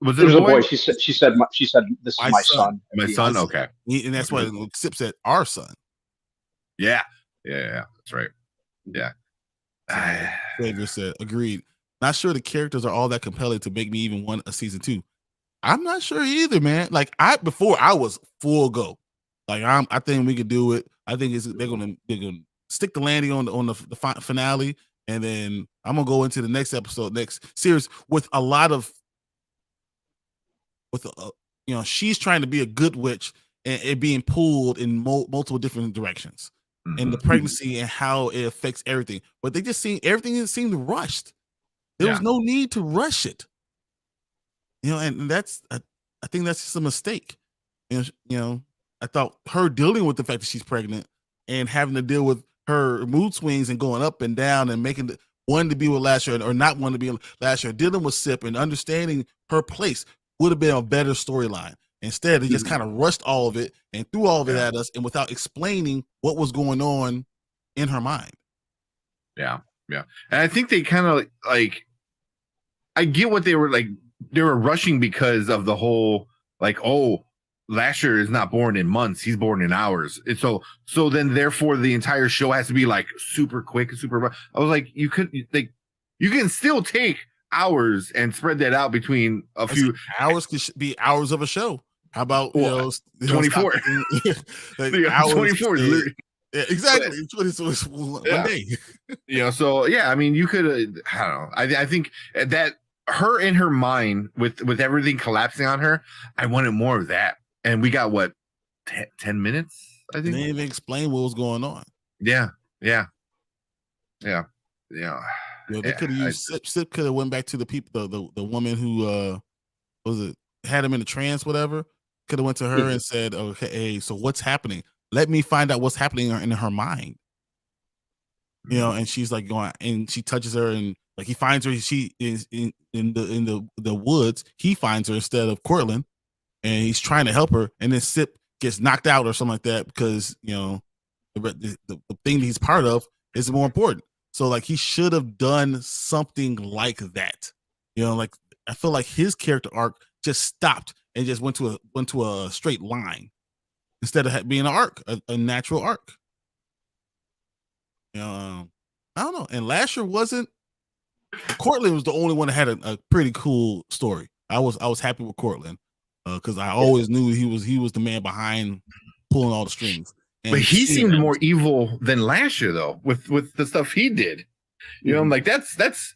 Was it a boy? She said, this is my son. My son. Okay. And that's why Sip said our son. Yeah. That's right. Yeah. Xavier said, agreed. Not sure the characters are all that compelling to make me even want a season 2. I'm not sure either, man. Like before I was full go. Like I think we could do it. I think they're gonna stick the landing on the finale, and then I'm gonna go into the next series with a lot of she's trying to be a good witch and it being pulled in multiple different directions, and the pregnancy and how it affects everything. But they just everything seemed rushed. There was no need to rush it. You know, and that's I think that's just a mistake. You know, I thought her dealing with the fact that she's pregnant and having to deal with her mood swings and going up and down and making wanting to be with Lasher or not wanting to be with Lasher, dealing with Sip and understanding her place would have been a better storyline. Instead, they just kind of rushed all of it and threw all of it at us, and without explaining what was going on in her mind. Yeah. And I think they kind of like, I get what they were like. They were rushing because of the whole like, oh, Lasher is not born in months; he's born in hours. And so then therefore the entire show has to be like super quick and super. I was like, you can still take hours and spread that out between a few hours. Could be hours of a show. How about 24? Like 24. Yeah, exactly. One day. So I mean, you could. I don't know. I think that her in her mind with everything collapsing on her, I wanted more of that, and we got what 10 minutes. I think they didn't even explain what was going on. Yeah. They could have used Sip. Could have went back to the people, the woman who had him in a trance, whatever. Could have went to her and said, "Okay, hey, so what's happening? Let me find out what's happening in her mind." You know, and she's like going, and she touches her, and like he finds her. She is in the woods. He finds her instead of Cortland, and he's trying to help her. And then Sip gets knocked out or something like that because the thing that he's part of is more important. So like he should have done something like that. Like I feel like his character arc just stopped and just went to a straight line. instead of being an arc, a natural arc. I don't know. And last year wasn't. Cortland was the only one that had a pretty cool story. I was happy with Cortland because I always knew he was the man behind pulling all the strings. And but he seemed more evil than last year, though, with the stuff he did. You know, I'm like, that's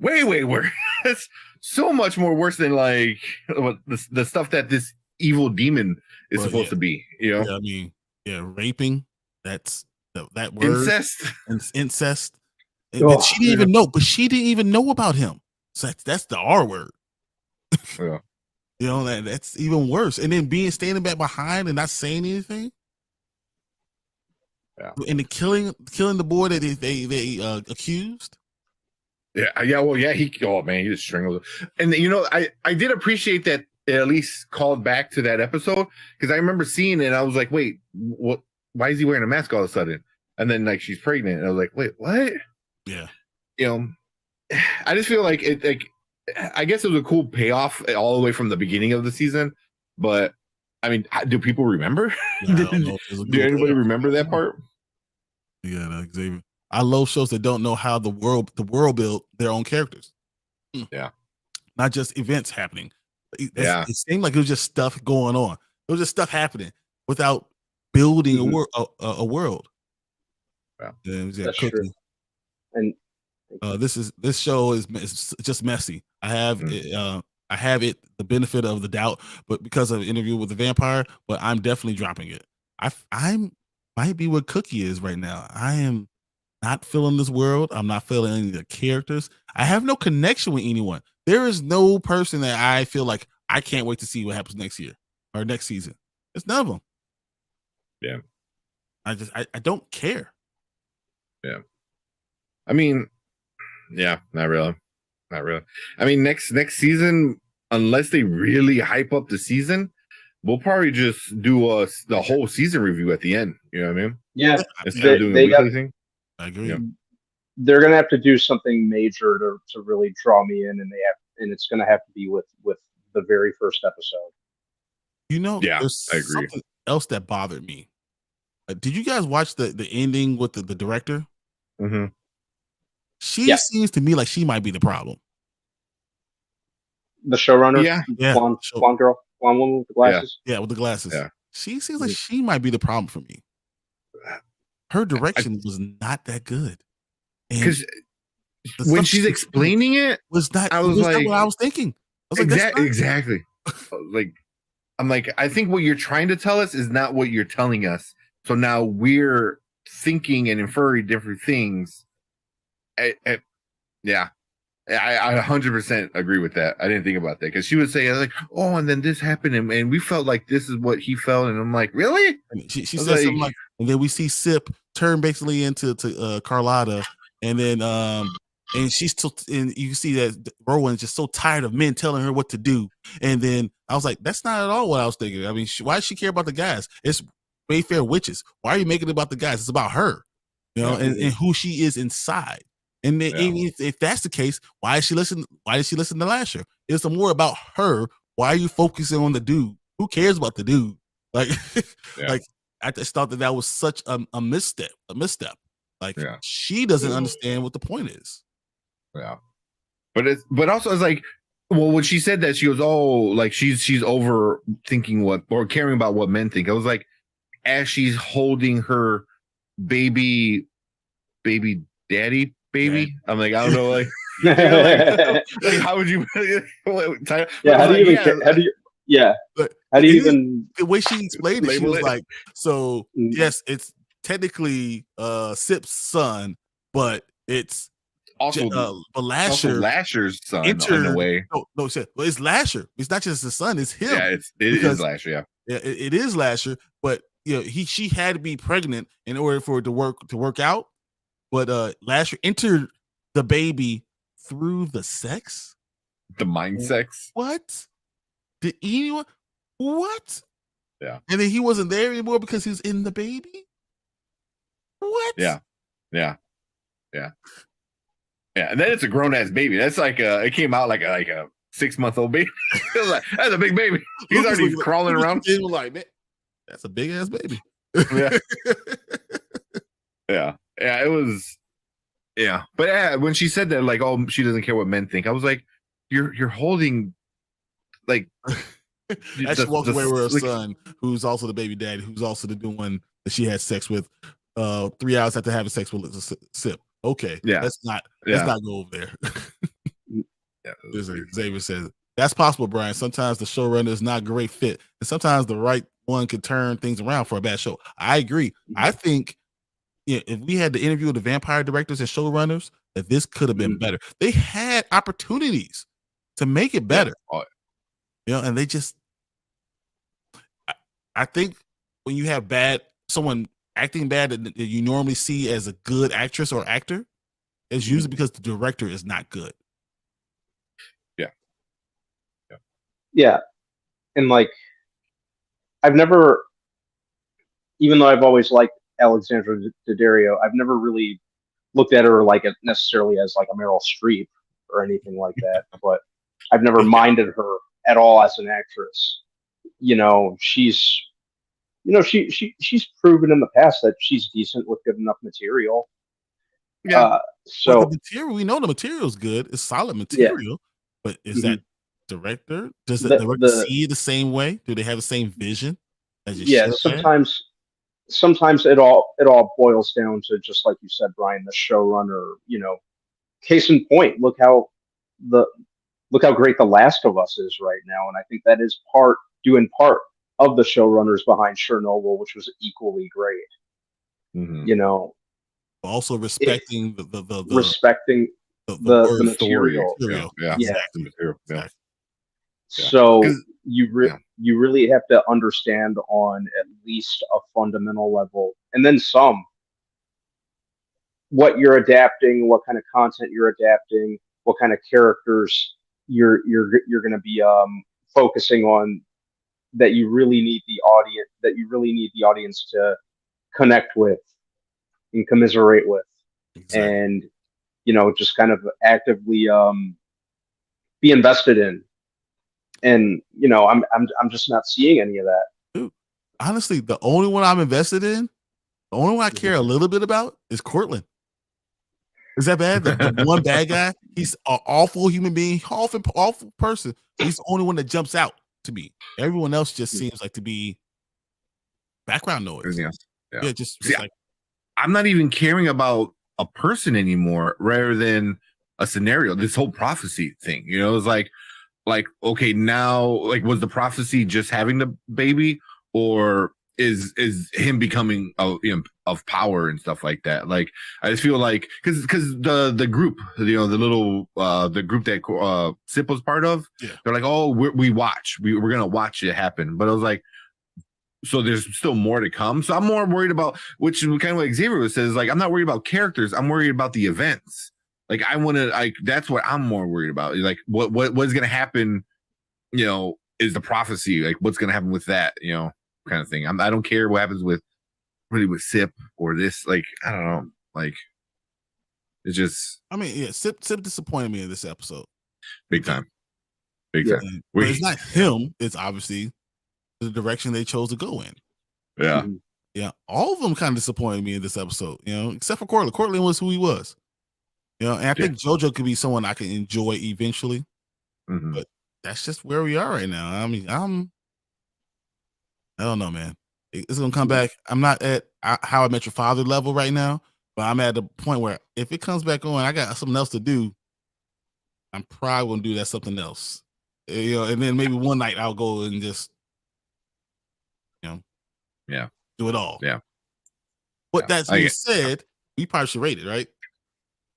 way worse. That's so much more worse than like the stuff that this evil demon is supposed to be. You know, I mean, raping. That's that word. Incest. But she didn't even know. But she didn't even know about him. So that's the R word. Yeah. You know, that's even worse. And then standing back behind and not saying anything. Yeah. And the killing the boy that they accused. Yeah. Well, yeah. He just strangled him. And you know, I did appreciate that it at least called back to that episode, because I remember seeing it and I was like, wait, what? Why is he wearing a mask all of a sudden? And then like she's pregnant, and I was like, wait, what? Yeah. You know, I just feel like it. Like, I guess it was a cool payoff all the way from the beginning of the season, but I mean, do people remember? Yeah, do anybody remember that part? Yeah, Xavier. I love shows that don't know how the world built their own characters. Yeah, not just events happening. It seemed like it was just stuff going on. It was just stuff happening without building a world. Yeah, that's true. And this show is just messy. I have the benefit of the doubt, but because of Interview with the Vampire, but I'm definitely dropping it. I might be what Cookie is right now. I am not feeling this world. I'm not feeling any of the characters. I have no connection with anyone. There is no person that I feel like I can't wait to see what happens next year or next season. It's none of them. Yeah. I don't care. Yeah. I mean, yeah, not really. I mean, next season, unless they really hype up the season, we'll probably just do the whole season review at the end. You know what I mean? Yeah. Instead of doing a weekly thing. I agree. Yeah. They're gonna have to do something major to really draw me in, and it's gonna have to be with the very first episode. You know, yeah, there's I agree. Something else that bothered me. Did you guys watch the ending with the director? Mm-hmm. She seems to me like she might be the problem. The showrunner, blonde girl, blonde woman with the glasses. Yeah, with the glasses. Yeah. She seems like she might be the problem for me. Her direction was not that good. Because when she's explaining it, was not what I was thinking. I was exactly. Like, I'm like, I think what you're trying to tell us is not what you're telling us. So now we're thinking and inferring different things. Yeah. I 100% agree with that. I didn't think about that, because she would say like, "Oh, and then this happened, and we felt like this is what he felt," and I'm like, "Really?" She said something like, and then we see Sip turn basically into Carlotta, and then and she's still, and you see that Rowan's just so tired of men telling her what to do, and then I was like, that's not at all what I was thinking. I mean, why does she care about the guys? It's Mayfair Witches. Why are you making it about the guys? It's about her, you know, and who she is inside. And then if that's the case, why did she listen to last year? It's more about her. Why are you focusing on the dude? Who cares about the dude? Like, like I just thought that was such a misstep. Like she doesn't understand what the point is. Yeah, but also it's like, well, when she said that, she goes, "Oh, like she's overthinking or caring about what men think." I was like, as she's holding her baby daddy. Baby, I'm like, I don't know, like, like how would you? How do you even? The way she explained it, she was like, so yes, it's technically Sip's son, but it's also Lasher's son in a way. No, it's Lasher. It's not just his son; it's him. Yeah, it is Lasher. Yeah, it is Lasher. But you know, she had to be pregnant in order for it to work out. But Lasher entered the baby through the sex, the mind sex. What? Did anyone? What? Yeah. And then he wasn't there anymore because he was in the baby. What? Yeah. And then it's a grown ass baby. That's like it came out like a 6-month-old baby. It was like, that's a big baby. He's already crawling around. It was like, man. That's a big ass baby. Yeah. Yeah. It was. Yeah, but when she said that, like, oh, she doesn't care what men think, I was like, you're holding, like, and she walks away with her son, who's also the baby daddy, who's also the one that she had sex with 3 hours after having sex with Sip. Okay, yeah, let's not go over there. Yeah, Xavier says that's possible, Brian. Sometimes the showrunner is not a great fit, and sometimes the right one can turn things around for a bad show. I agree. I think if we had the interview with the vampire directors and showrunners, that this could have been better. They had opportunities to make it better. Yeah. And they just, I think when you have someone acting bad that you normally see as a good actress or actor, it's usually because the director is not good. Yeah. And like, I've never, even though I've always liked Alexandra Daddario, I've never really looked at her like necessarily as like a Meryl Streep or anything like that, but I've never minded her at all as an actress. She's proven in the past that she's decent with good enough material. Yeah. So the material, we know the material is good. It's solid material, but is that director? Does the director see it the same way? Do they have the same vision? Sometimes it all boils down to, just like you said, Brian, the showrunner. Case in point, look how great The Last of Us is right now, and I think that is due in part of the showrunners behind Chernobyl, which was equally great. Also respecting the material. Yeah. Exactly. The material. Yeah. So you really have to understand on at least a fundamental level, and then some, what you're adapting, what kind of content you're adapting, what kind of characters you're going to be focusing on, that you really need the audience to connect with and commiserate with. Exactly. And just kind of actively be invested in. And I'm just not seeing any of that. Dude, honestly, the only one I'm invested in, the only one I care a little bit about, is Cortland. Is that bad? The one bad guy, he's an awful human being, awful person. He's the only one that jumps out to me. Everyone else just seems like to be background noise. Yeah, just like, I'm not even caring about a person anymore, rather than a scenario. This whole prophecy thing, it's like, okay, now, like, was the prophecy just having the baby, or is him becoming of power and stuff like that? Like, I just feel like, because the group, the little the group that Sip was part of, they're like, oh, we're gonna watch it happen. But I was like, so there's still more to come. So I'm more worried about, which is kind of what Xavier says, like, I'm not worried about characters, I'm worried about the events. Like, that's what I'm more worried about. Like, what's going to happen, is the prophecy, like, what's going to happen with that, kind of thing. I don't care what happens with Sip or this. Like, I don't know. Like, it's just. I mean, yeah, Sip disappointed me in this episode. Big time. But it's not him. It's obviously the direction they chose to go in. Yeah. Yeah. All of them kind of disappointed me in this episode, except for Cortland. Cortland was who he was. And I think JoJo could be someone I can enjoy eventually, but that's just where we are right now. I mean, I don't know, man. It's gonna come back. I'm not at How I Met Your Father level right now, but I'm at the point where if it comes back on, I got something else to do. I'm probably gonna do that something else, and then maybe one night I'll go and just, do it all. Yeah. But that's being said, we probably should rate it, right?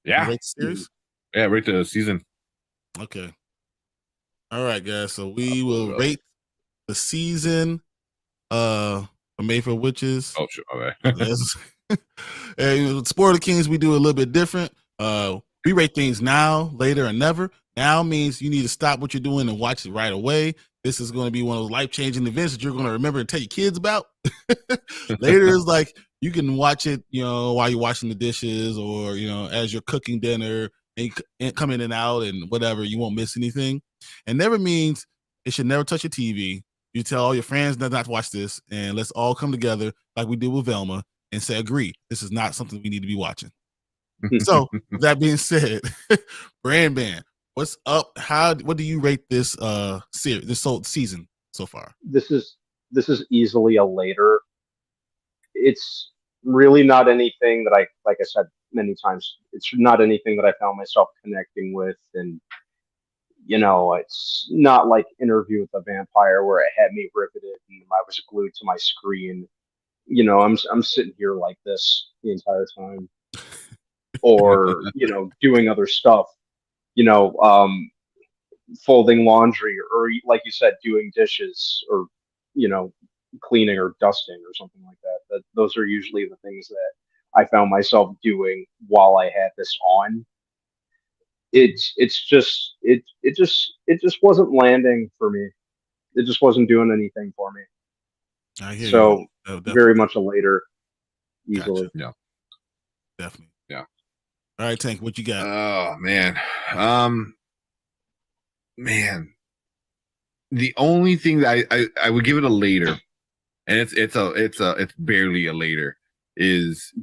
Yeah. Rate the series? Yeah, rate the season. Okay. All right, guys. So we will rate the season of Mayfair Witches. Oh, sure. Okay. And Spoiler Kings, we do a little bit different. We rate things now, later, and never. Now means you need to stop what you're doing and watch it right away. This is going to be one of those life-changing events that you're going to remember and tell your kids about. Later is like, you can watch it, while you're washing the dishes, or, as you're cooking dinner, and come in and out and whatever. You won't miss anything. And never means it should never touch your TV. You tell all your friends not to watch this, and let's all come together like we did with Velma and say, agree, this is not something we need to be watching. So with that being said, Brand Band, what's up? What do you rate this series, this season so far? This is easily a later. It's really not anything that like I said many times, it's not anything that I found myself connecting with, and it's not like Interview with a Vampire where it had me riveted and I was glued to my screen. I'm sitting here like this the entire time, or doing other stuff, folding laundry, or like you said, doing dishes, or cleaning or dusting or something like that. Those are usually the things that I found myself doing while I had this on. It's just wasn't landing for me. It just wasn't doing anything for me. I hear So you. very much a later, easily. Gotcha. Yeah, Definitely. Yeah. All right, Tank, what you got? Oh man, man. The only thing that I would give it a later, and it's barely a later, is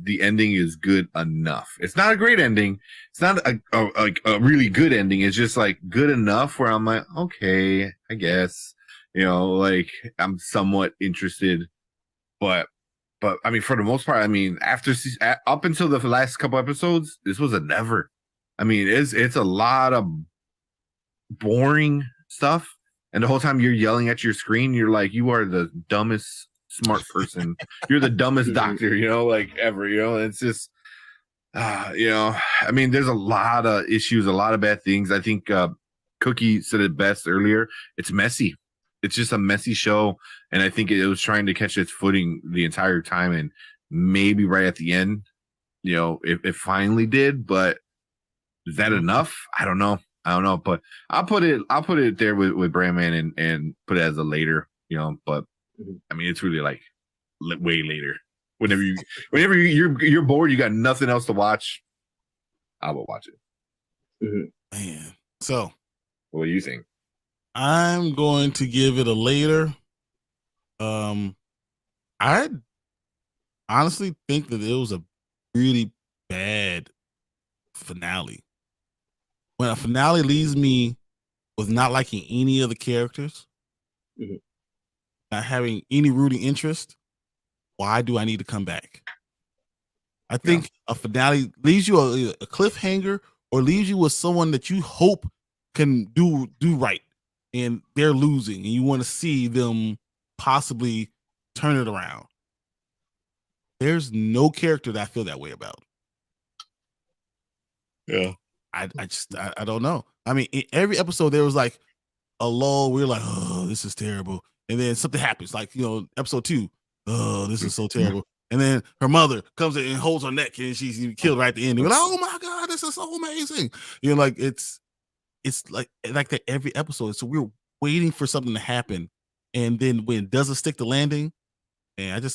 the ending is good enough. It's not a great ending. It's not a really good ending. It's just like good enough where I'm like, okay, I guess, like I'm somewhat interested, but I mean, for the most part, I mean, up until the last couple episodes, this was a never. I mean, it's a lot of boring stuff. And the whole time you're yelling at your screen, you're like, you are the dumbest smart person. You're the dumbest doctor, like ever, It's just, I mean, there's a lot of issues, a lot of bad things. I think Cookie said it best earlier. It's messy. It's just a messy show. And I think it was trying to catch its footing the entire time. And maybe right at the end, it finally did. But is that enough? I don't know, but I'll put it there with Brandman and put it as a later, but I mean, it's really like way later. Whenever you're bored, you got nothing else to watch, I will watch it. Man. So what do you think? I'm going to give it a later. I honestly think that it was a really bad finale. When a finale leaves me with not liking any of the characters, not having any rooting interest, why do I need to come back? I think a finale leaves you a cliffhanger or leaves you with someone that you hope can do right, and they're losing, and you want to see them possibly turn it around. There's no character that I feel that way about. Yeah. I don't know. I mean, in every episode there was like a lull. We're like, oh, this is terrible, and then something happens. Like episode 2, oh, this is so terrible. And then her mother comes in and holds her neck, and she's killed right at the end. We're like, oh my god, this is so amazing. Like it's like that every episode. So we're waiting for something to happen, and then when it doesn't stick the landing, and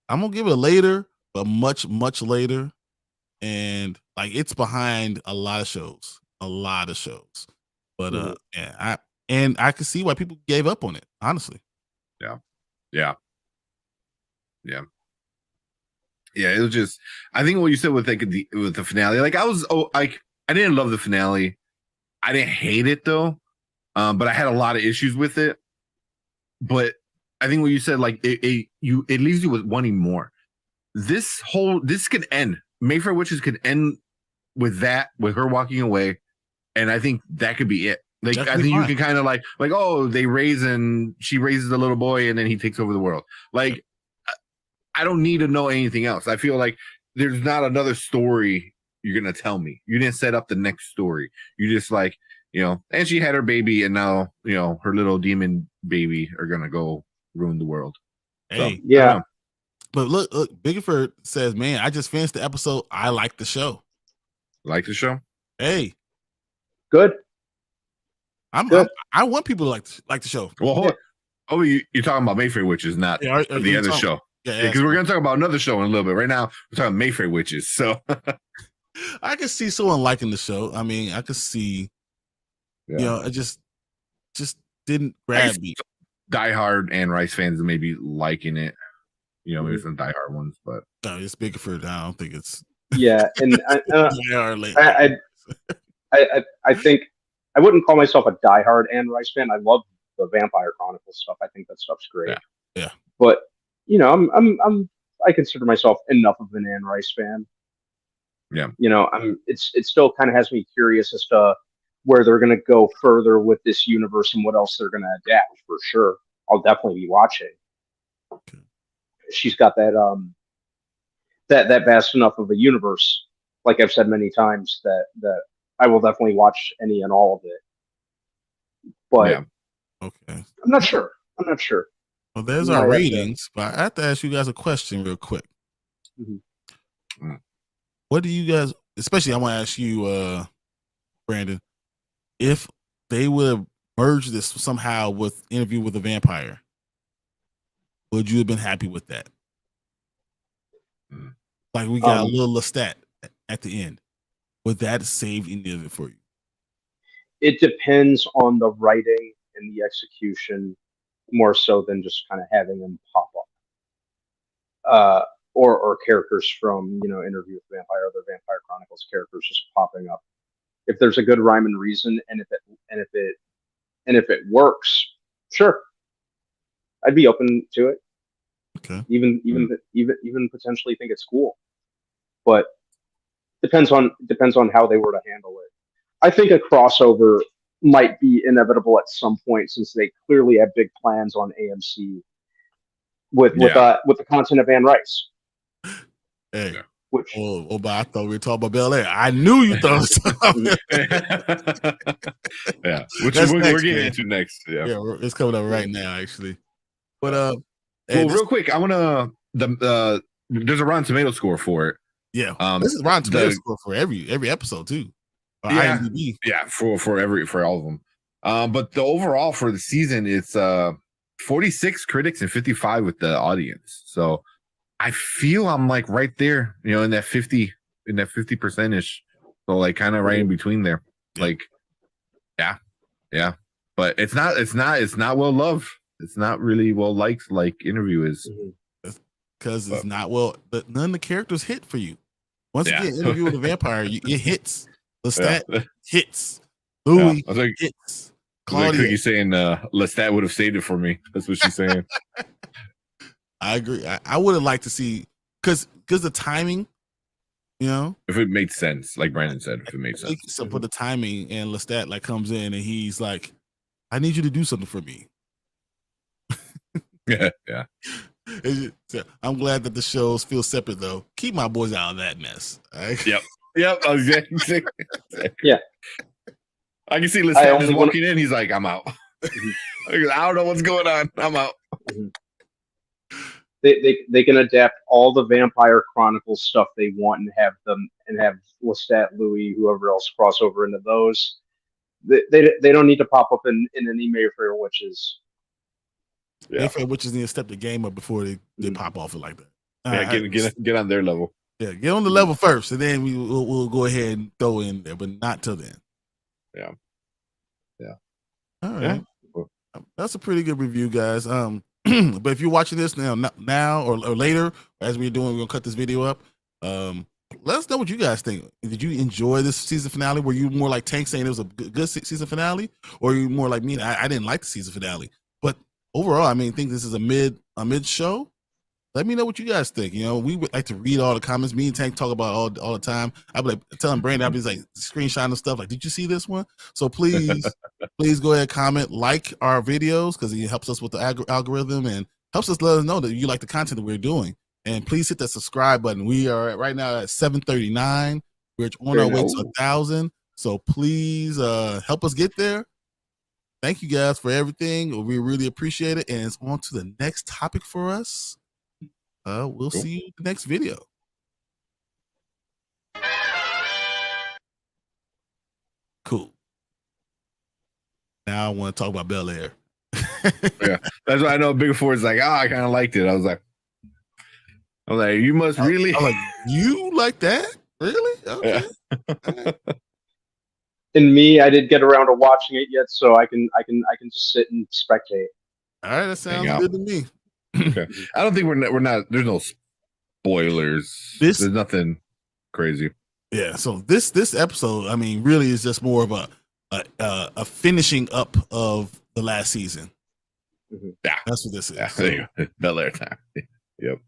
I'm gonna give it a later, but much later. And like it's behind a lot of shows, but I can see why people gave up on it, honestly. Yeah, it was just, I think what you said with with the finale, like I didn't love the finale. I didn't hate it though, but I had a lot of issues with it. But I think what you said, like it leaves you with wanting more. This could end. Mayfair Witches could end with her walking away, and I think that could be it. Like I think you can kind of like oh, she raises the little boy and then he takes over the world. Like I don't need to know anything else. I feel like there's not another story you're gonna tell me. You didn't set up the next story. You just like and she had her baby, and now her little demon baby are gonna go ruin the world. Hey, so, yeah. But look, Biggerford says, man, I just finished the episode. I like the show. Like the show? Hey. Good. I want people to like the show. Well, hold on. Oh, you're talking about Mayfair Witches, not the other show. Yeah, because we're going to talk about another show in a little bit. Right now, we're talking Mayfair Witches. So I can see someone liking the show. I mean, I could see, it just didn't grab me. diehard Anne Rice fans may be liking it. You know, maybe some diehard ones, but no, it's bigger for. I don't think it's. Yeah, and diehard I think I wouldn't call myself a diehard Anne Rice fan. I love the Vampire Chronicles stuff. I think that stuff's great. Yeah. But you know, I consider myself enough of an Anne Rice fan. Yeah. You know, it still kind of has me curious as to where they're going to go further with this universe and what else they're going to adapt. For sure, I'll definitely be watching. Okay. She's got that vast enough of a universe, like I've said many times, that I will definitely watch any and all of it. But okay, I'm not sure. Well, there's our ratings, but I have to ask you guys a question real quick. Mm-hmm. What do you guys, especially I want to ask you, Brandon, if they would have merged this somehow with Interview with a Vampire, would you have been happy with that? Like we got a little Lestat at the end. Would that save any of it for you? It depends on the writing and the execution more so than just kind of having him pop up. Or characters from, you know, Interview with the Vampire, other Vampire Chronicles characters just popping up. If there's a good rhyme and reason, and if it works, sure, I'd be open to it. Okay. Even potentially think it's cool, but depends on how they were to handle it. I think a crossover might be inevitable at some point, since they clearly have big plans on AMC with the content of Anne Rice. Hey, but I thought we were talking about Bel-Air. I knew you thought something. Yeah, which we're getting into next. Yeah, it's coming up right now, actually. But real quick, I want to there's a Rotten Tomato score for it. Yeah, this is Rotten Tomato score for every episode too. IMDb. Yeah, for all of them. But the overall for the season, it's 46 critics and 55 with the audience. So I feel I'm like right there, you know, in that 50%ish. So like kind of right in between there. Like, yeah. But it's not well loved. It's not really well liked like Interview is. Because it's not but none of the characters hit for you. Once you get Interview with a Vampire, it hits. Lestat hits. Louis hits. Claudia. Cookie saying Lestat would have saved it for me. That's what she's saying. I agree. I would have liked to see, because the timing, you know, if it made sense, like Brandon said, if it made sense. So for the timing, and Lestat like comes in and he's like, "I need you to do something for me." Yeah. I'm glad that the shows feel separate though. Keep my boys out of that mess. Right? Yep. Exactly. Yeah. I can see Lestat just walking in. He's like, "I'm out." I don't know what's going on. I'm out. They can adapt all the Vampire Chronicles stuff they want and have Lestat, Louis, whoever else cross over into those. They don't need to pop up in any Mayfair Witches. Yeah. Mayfair Witches need to step the game up before they pop off it like that. Get on their level. Yeah, get on the level first, and then we'll go ahead and throw in there, but not till then. Yeah. All right. Yeah. That's a pretty good review, guys. But if you're watching this now or later, as we're gonna cut this video up. Let us know what you guys think. Did you enjoy this season finale? Were you more like Tank saying it was a good season finale, or are you more like me? I didn't like the season finale, but overall, I think this is a mid show. Let me know what you guys think. You know, we would like to read all the comments. Me and Tank talk about all the time. I'd be like telling Brandon, I'd be like screenshotting the stuff. Like, did you see this one? So please go ahead, comment, like our videos, because it helps us with the algorithm and helps us let us know that you like the content that we're doing. And please hit that subscribe button. We are right now at 739. We're on our way to 1,000. So please help us get there. Thank you guys for everything. We really appreciate it. And it's on to the next topic for us. We'll see you in the next video. Cool. Now I want to talk about Bel-Air. Yeah, that's why I know Big Four is like, I kind of liked it. I was like, you must really. I'm like, you like that? Really? Okay. Yeah. And me, I didn't get around to watching it yet, so I can just sit and spectate. All right, that sounds out. good to me. Okay. I don't think we're not. There's no spoilers. There's nothing crazy. Yeah. So this episode, I mean, really is just more of a finishing up of the last season. Yeah, that's what this is. Yeah, so. Bel-Air time. Yep.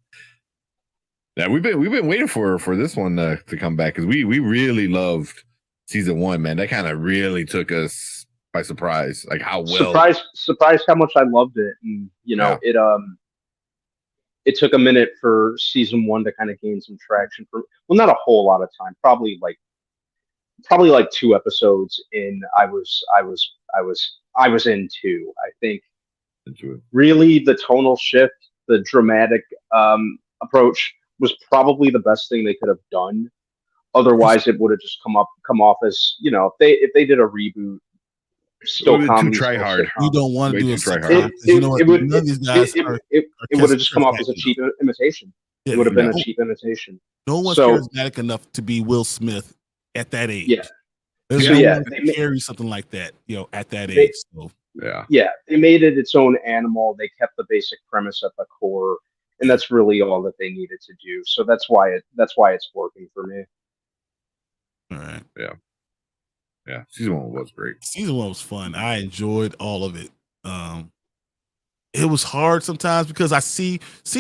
Yeah, we've been waiting for this one to come back because we really loved season 1, man. That kind of really took us by surprise, like how well surprised how much I loved it, and it took a minute for season 1 to kind of gain some traction. Not a whole lot of time, probably like 2 episodes in. I was in 2. I think really the tonal shift, the dramatic approach was probably the best thing they could have done. Otherwise, it would have just come off as if they did a reboot. Still comedy. Try hard. You don't want to do a try hard. It would have just come off as a cheap imitation. Yeah, it would have been a cheap imitation. No one's charismatic enough to be Will Smith at that age. Yeah. They carry something like that, at that age. So. Yeah. They made it its own animal. They kept the basic premise at the core, and that's really all that they needed to do. So that's why it's working for me. All right. Yeah. Yeah, season 1 was great. Season 1 was fun. I enjoyed all of it. It was hard sometimes because I seeing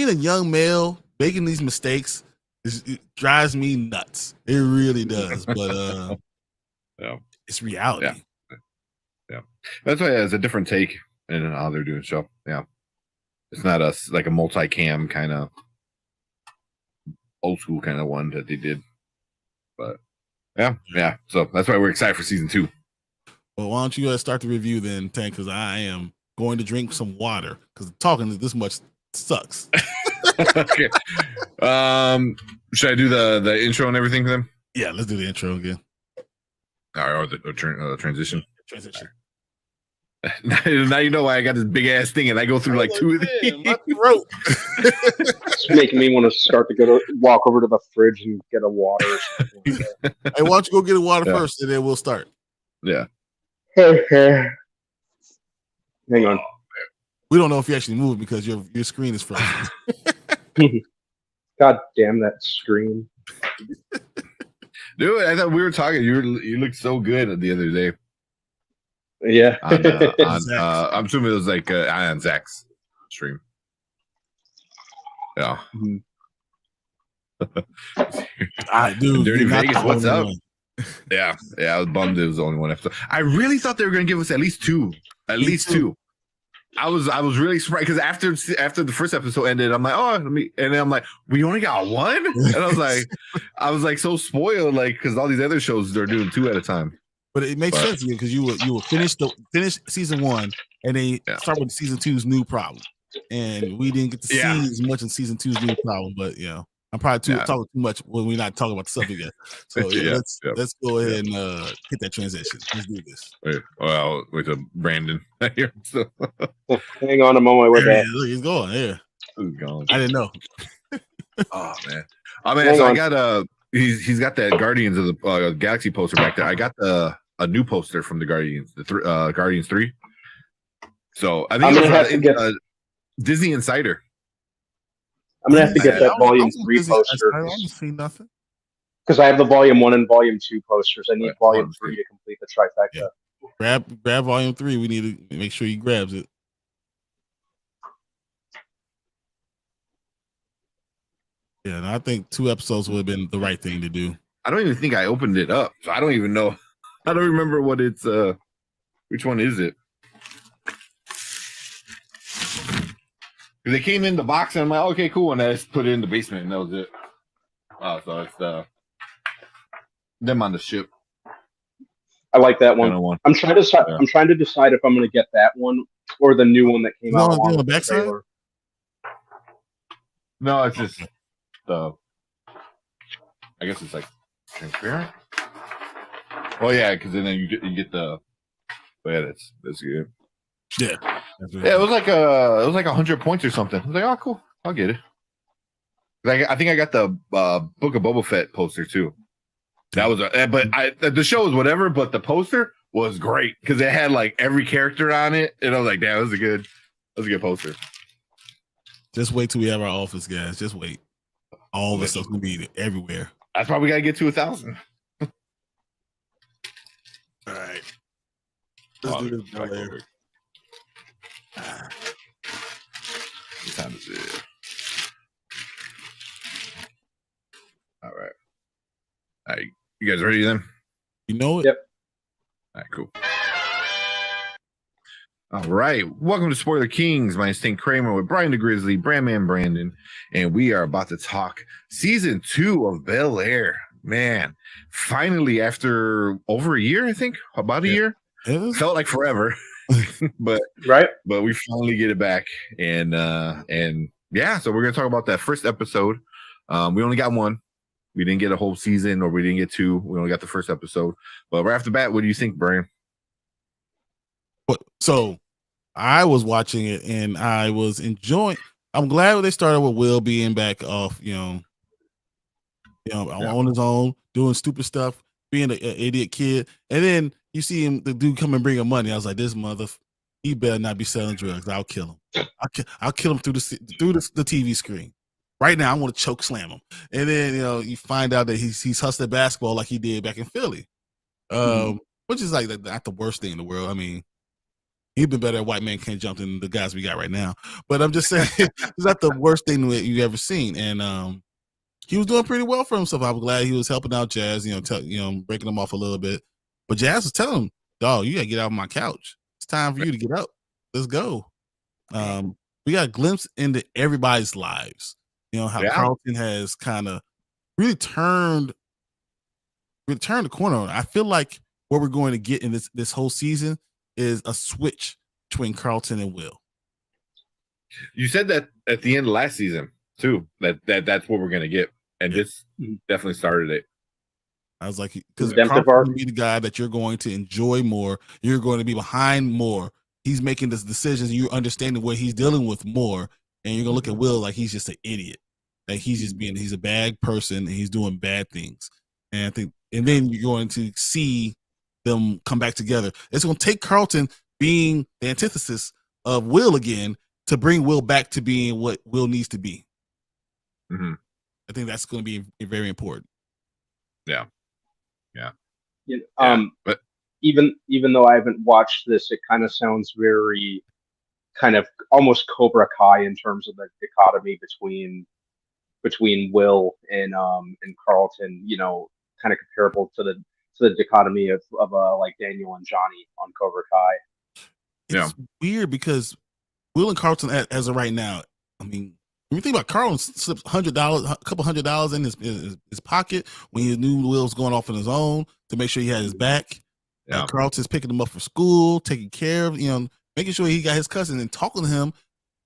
a young male making these mistakes. It drives me nuts. It really does. But it's reality. Yeah. That's why it's a different take in how they're doing the show. Yeah, it's not like a multi-cam kind of old school kind of one that they did, but. Yeah. So that's why we're excited for season 2. Well, why don't you start the review then, Tank? Because I am going to drink some water because talking this much sucks. Okay. Should I do the intro and everything for them? Yeah, let's do the intro again. All right, or the transition. Transition. Now you know why I got this big ass thing, and I go through like 2 of these. My throat. It's making me want to walk over to the fridge and get a water. Hey, why don't you go get a water first, and then we'll start. Yeah. Hang on. We don't know if you actually moved because your screen is frozen. God damn that screen. Dude, I thought we were talking. You looked so good the other day. Yeah. I'm assuming it was like on Zach's stream. Yeah. Dude, Dirty Vegas, what's up? Yeah, I was bummed it was the only one episode. I really thought they were going to give us at least two. At least two. I was really surprised because after the first episode ended, I'm like, and then I'm like, we only got one, and I was like so spoiled, like because all these other shows they're doing 2 at a time. But it makes sense to you because you will finish season 1 and then start with season 2's new problem, and we didn't get to see as much in season 2's new problem. But I'm probably talking too much when we're not talking about the subject yet. So let's go ahead and hit that transition. Let's do this. Well, with Brandon here. So. Hang on, I'm on my way back. Look, he's going. Yeah, he's going. I didn't know. Oh man. So I got he's got that Guardians of the Galaxy poster back there. I got a new poster from the Guardians, Guardians 3. So I think I'm gonna have to get Disney Insider. I'm gonna have to get that Volume 3 poster. I don't see nothing because I have the Volume 1 and Volume 2 posters. I need Volume 3 to complete the trifecta. Yeah. Grab Volume 3. We need to make sure he grabs it. Yeah, and I think 2 episodes would have been the right thing to do. I don't even think I opened it up, so I don't even know. I don't remember what it's. Which one is it? They came in the box and I'm like, okay, cool, and I just put it in the basement and that was it. So it's them on the ship. I like that one. I'm trying to decide if I'm going to get that one or the new one that came out on the backside. No, it's just I guess it's like transparent. Well, yeah, because then you get the. But yeah, that's good. Yeah. It was like 100 points or something. I was like, oh, cool, I'll get it. I think I got the Book of Boba Fett poster too. That was the show was whatever, but the poster was great because it had like every character on it, and I was like, damn, that was a good Let's get a poster. Just wait till we have our office, guys. Just wait. All the stuff's gonna be everywhere. That's probably gotta get to 1,000. All right. Let's do this, Bel-Air. What time is it? All right. All right. You guys ready then? You know it? Yep. All right, cool. All right. Welcome to Spoiler Kings. My name's Tank Kramer with Brian the Grizzly, Brandman Brandon, and we are about to talk season 2 of Bel-Air. Man, finally, after over a year, I think, about a year. Felt like forever. but we finally get it back. And yeah, so we're gonna talk about that first episode. We only got one. We didn't get a whole season, or we didn't get 2. We only got the first episode. But right off the bat, what do you think, Brian? So I was watching it and I was enjoying. I'm glad they started with Will being back off, on his own, doing stupid stuff, being an idiot kid. And then you see him, the dude come and bring him money. I was like, this mother, he better not be selling drugs. I'll kill him. I'll kill him through the TV screen. Right now, I want to choke slam him. And then, you find out that he's hustling basketball like he did back in Philly, which is like not the worst thing in the world. I mean, he'd been better at White Man Can't Jump than the guys we got right now. But I'm just saying, it's not the worst thing that you've ever seen. And he was doing pretty well for himself. I'm glad he was helping out Jazz, breaking him off a little bit. But Jazz was telling him, dog, you got to get out of my couch. It's time for you to get up. Let's go. We got a glimpse into everybody's lives. How Carlton has kind of really turned the corner on. I feel like what we're going to get in this whole season is a switch between Carlton and Will. You said that at the end of last season too. That's what we're going to get, and this definitely started it. I was like, because Carlton will be the guy that you're going to enjoy more. You're going to be behind more. He's making this decisions. You're understanding what he's dealing with more. And you're gonna look at Will like he's just an idiot, like he's a bad person and he's doing bad things. And then you're going to see them come back together. It's gonna take Carlton being the antithesis of Will again to bring Will back to being what Will needs to be. Mm-hmm. I think that's going to be very important. Yeah. But even though I haven't watched this, it kind of sounds very kind of almost Cobra Kai in terms of the dichotomy between Will and Carlton, kind of comparable to the dichotomy of like Daniel and Johnny on Cobra Kai. It's weird because Will and Carlton, as of right now, I mean, when you think about Carlton slips a couple $100 in his pocket when he knew Will's going off on his own to make sure he had his back. Yeah. Carlton's picking him up for school, taking care of, making sure he got his cousin and talking to him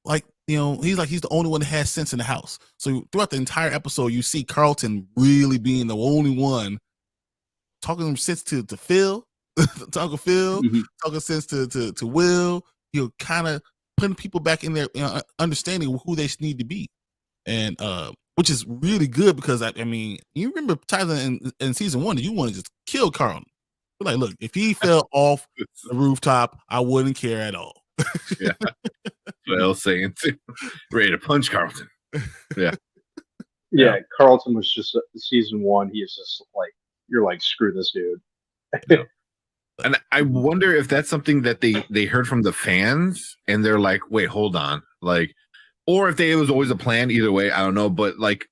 like, he's the only one that has sense in the house. So throughout the entire episode, you see Carlton really being the only one talking sense to Phil, talking sense to Will, kind of putting people back in their understanding who they need to be. And which is really good because I mean, you remember Tyler in season 1, you want to just kill Carlton. Like, look, if he fell off the rooftop, I wouldn't care at all. Yeah. What I was saying too. Ready to punch Carlton. Yeah. Carlton was just season 1. He is just like, you're like, screw this dude. Yeah. And I wonder if that's something that they heard from the fans and they're like, wait, hold on. Like, or if it was always a plan. Either way, I don't know. But like,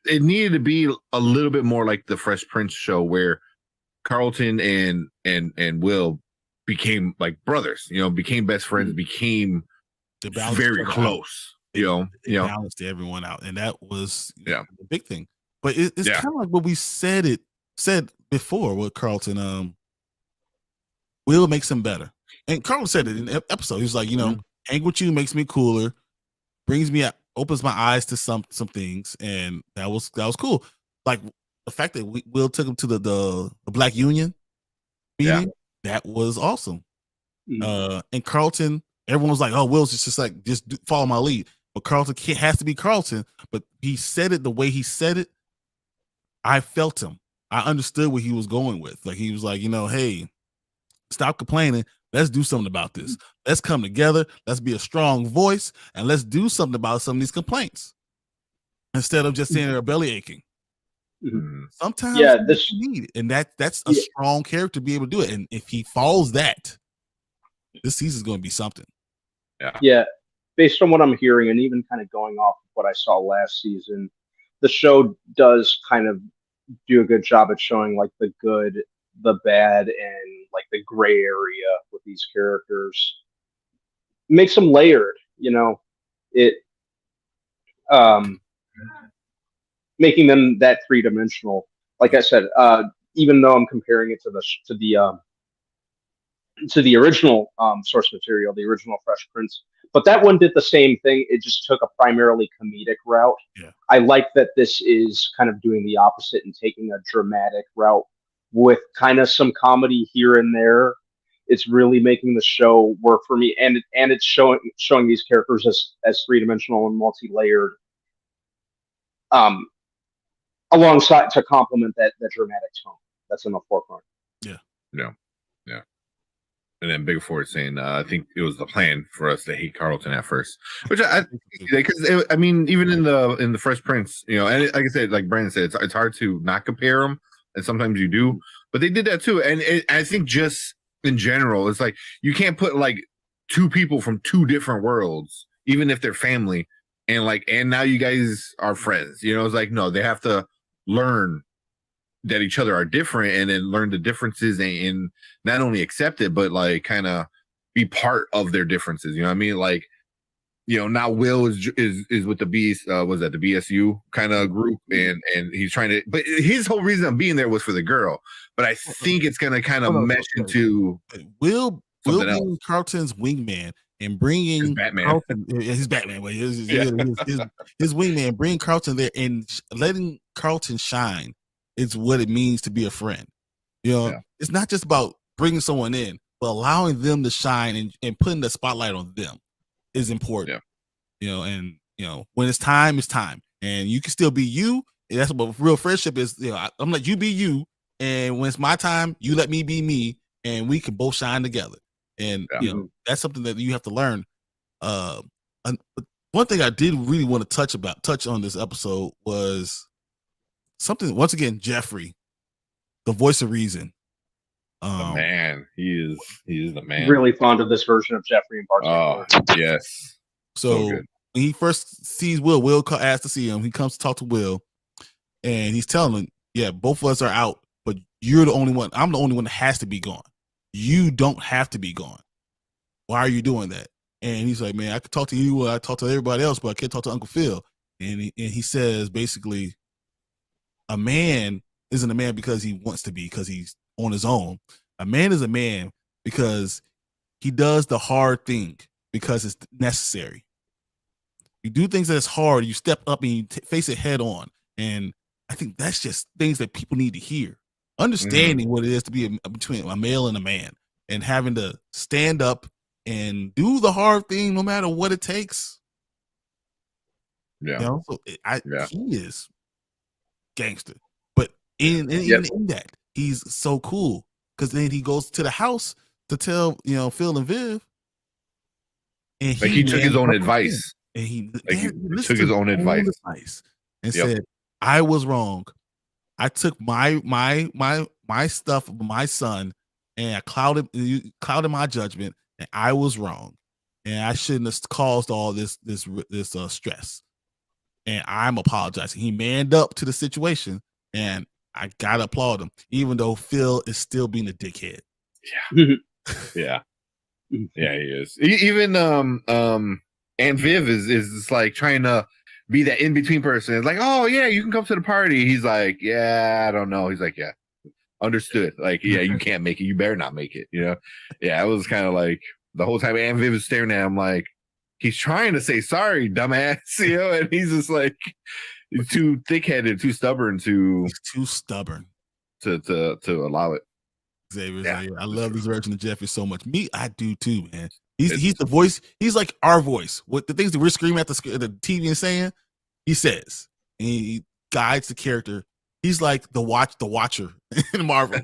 it needed to be a little bit more like the Fresh Prince show where Carlton and Will became like brothers, became best friends, became very close, balanced everyone out. And that was the big thing. But it's kind of like what we said before with Carlton. Will makes him better. And Carlton said it in the episode. He was like, hang with you makes me cooler, brings me out, opens my eyes to some things. And that was cool. Like the fact that Will took him to the Black Union meeting, that was awesome. And Carlton, everyone was like, oh, Will's just follow my lead. But Carlton has to be Carlton. But he said it the way he said it. I felt him. I understood what he was going with. Like he was like, hey, stop complaining. Let's do something about this. Let's come together. Let's be a strong voice, and let's do something about some of these complaints instead of just sitting there belly aching. Sometimes you need it, and that's a strong character to be able to do it. And if he follows that, this season's going to be something. Yeah. Based on what I'm hearing, and even kind of going off of what I saw last season, the show does kind of do a good job at showing like the good, the bad, and like the gray area with these characters. Makes them layered, it making them that three-dimensional. Like I said, even though I'm comparing it to the original source material, the original Fresh Prince, but that one did the same thing. It just took a primarily comedic route. Yeah. I like that this is kind of doing the opposite and taking a dramatic route with kind of some comedy here and there. It's really making the show work for me, and it's showing these characters as three-dimensional and multi-layered, alongside to complement that dramatic tone that's in the forefront. Yeah. And then Big Four saying, I think it was the plan for us to hate Carlton at first, which because I mean, even in the Fresh Prince, and like I said, like Brandon said, it's hard to not compare them, and sometimes you do, but they did that too. And I think just in general, it's like you can't put like two people from two different worlds, even if they're family, and now you guys are friends. It's like, no, they have to learn that each other are different, and then learn the differences, and not only accept it, but like kind of be part of their differences. I mean? Like, now Will is with the the BSU kind of group, and he's trying to, but his whole reason of being there was for the girl. But I think it's gonna kind of mesh into Will being Carlton's wingman and bringing his Batman. Carlton, his Batman, his wingman, bring Carlton there and letting Carlton shine. It's what it means to be a friend. It's not just about bringing someone in, but allowing them to shine and putting the spotlight on them is important. And when it's time, and you can still be you. And that's what real friendship is. I'm like, you be you, and when it's my time, you let me be me, and we can both shine together. And that's something that you have to learn. One thing I did really want to touch on this episode was something, once again, Jeffrey, the voice of reason. The man. He is the man. Really fond of this version of Jeffrey in particular. Oh, yes. So when he first sees Will asks to see him. He comes to talk to Will, and he's telling him, yeah, both of us are out, but you're the only one. I'm the only one that has to be gone. You don't have to be gone. Why are you doing that? And he's like, man, I could talk to you. I talk to everybody else, but I can't talk to Uncle Phil. And he says, basically, a man isn't a man because he wants to be, because he's on his own. A man is a man because he does the hard thing because it's necessary. You do things that's hard, you step up and you face it head on. And I think that's just things that people need to hear. Understanding what it is to be between a male and a man, and having to stand up and do the hard thing no matter what it takes. Yeah. He is gangster, but even in that, he's so cool, because then he goes to the house to tell Phil and Viv, and he took his own advice, and he took his own advice and said, I was wrong. I took my stuff, my son, and I clouded my judgment, and I was wrong, and I shouldn't have caused all this stress. And I'm apologizing. He manned up to the situation, and I gotta applaud him, even though Phil is still being a dickhead. Yeah, he is. Even Aunt Viv is like trying to be that in between person. It's like, oh yeah, you can come to the party. He's like, yeah, I don't know. He's like, yeah, understood. Like, yeah, you can't make it. You better not make it. Yeah, it was kind of like the whole time Aunt Viv was staring at him like, he's trying to say sorry, dumbass, and he's just like, he's too thick-headed, too stubborn to allow it. Xavier, I love this version of Jeffrey so much. Me, I do too, man. He's the voice. He's like our voice. What the things that we're screaming at the TV and saying, he says, and he guides the character. He's like the watcher in Marvel.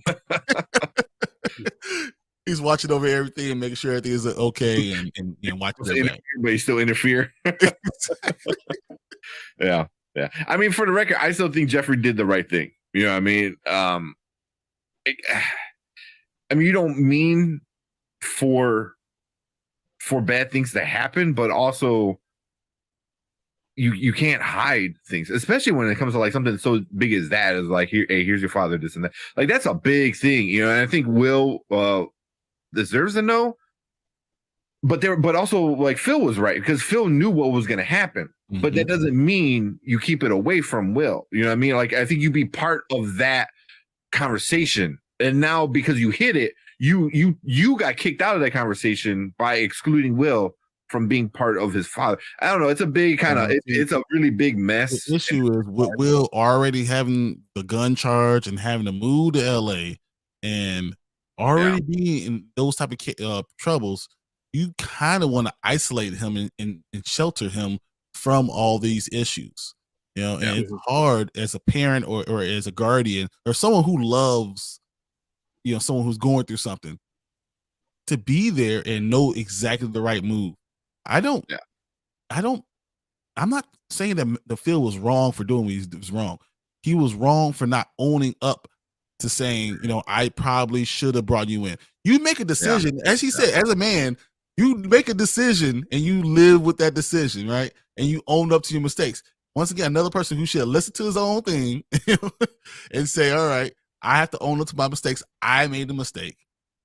He's watching over everything and making sure everything is okay and watching their back. But he still interfere. Yeah. I mean, for the record, I still think Jeffrey did the right thing. You know what I mean? I mean, you don't mean for bad things to happen, but also you can't hide things, especially when it comes to like something so big as that. Is like, here's your father, this and that. Like, that's a big thing, you know. And I think Will deserves a no. But also, like, Phil was right, because Phil knew what was going to happen. Mm-hmm. But that doesn't mean you keep it away from Will. You know what I mean? Like, I think you be part of that conversation. And now, because you hit it, you got kicked out of that conversation by excluding Will from being part of his father. I don't know. It's a big kind of it's a really big mess. The issue is with Will already having the gun charge and having to move to LA and already being in those type of troubles. You kind of want to isolate him and shelter him from all these issues, you know. And it's hard as a parent or as a guardian or someone who loves, you know, someone who's going through something, to be there and know exactly the right move. I'm not saying that the Phil was wrong for doing what he was wrong. He was wrong for not owning up to saying, you know, I probably should have brought you in. You make a decision, as he said, as a man. You make a decision and you live with that decision, right? And you own up to your mistakes. Once again, another person who should have listened to his own thing and say, all right, I have to own up to my mistakes. I made a mistake.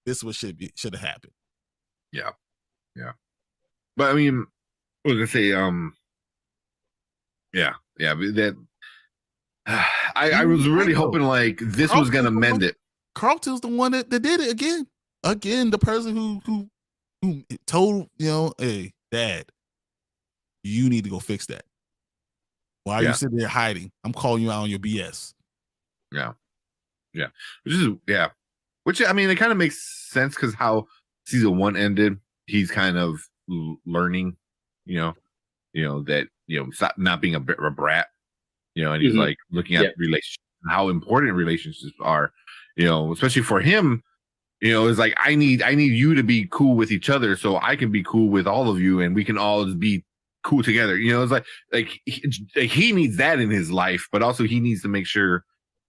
This is what should have happened. Yeah. But I mean, I was gonna say, that I was really hoping like this was gonna mend it. Carlton's the one that did it again. Again, the person who told, you know, hey, Dad, you need to go fix that. Why are you sitting there hiding? I'm calling you out on your BS. Yeah. Which I mean, it kind of makes sense because how season 1 ended. He's kind of learning, you know that, you know, stop not being a brat, you know, and he's like looking at relationships, how important relationships are, you know, especially for him. You know, it's like, I need you to be cool with each other so I can be cool with all of you and we can all just be cool together. You know, it's like he needs that in his life, but also he needs to make sure,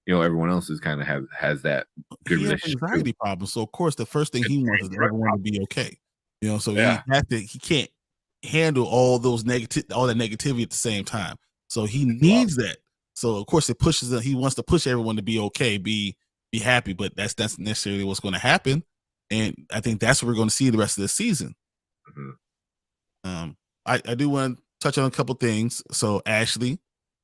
you know, everyone else is kind of has that good relationship. Anxiety problem. So of course the first thing he wants is everyone to be okay. You know, so he can't handle all that negativity at the same time. So he needs that. So of course it pushes he wants to push everyone to be okay, be happy, but that's not necessarily what's going to happen. And I think that's what we're going to see the rest of the season. I do want to touch on a couple things. So Ashley,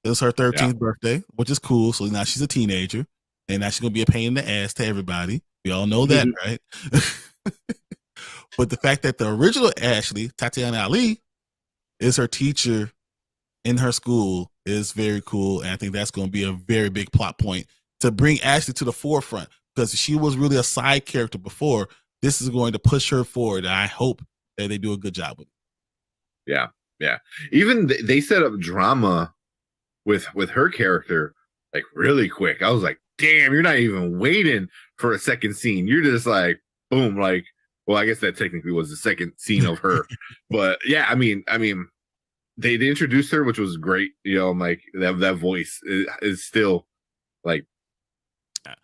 it was her 13th birthday, which is cool. So now she's a teenager and now she's going to be a pain in the ass to everybody. We all know that, right? But the fact that the original Ashley, Tatiana Ali, is her teacher in her school is very cool. And I think that's going to be a very big plot point to bring Ashley to the forefront, because she was really a side character before. This is going to push her forward. I hope that they do a good job with it. Yeah. Even they set up drama with her character like really quick. I was like, damn, you're not even waiting for a second scene. You're just like, boom, like, well, I guess that technically was the second scene of her. But yeah, I mean, they introduced her, which was great. You know, like that voice is still like,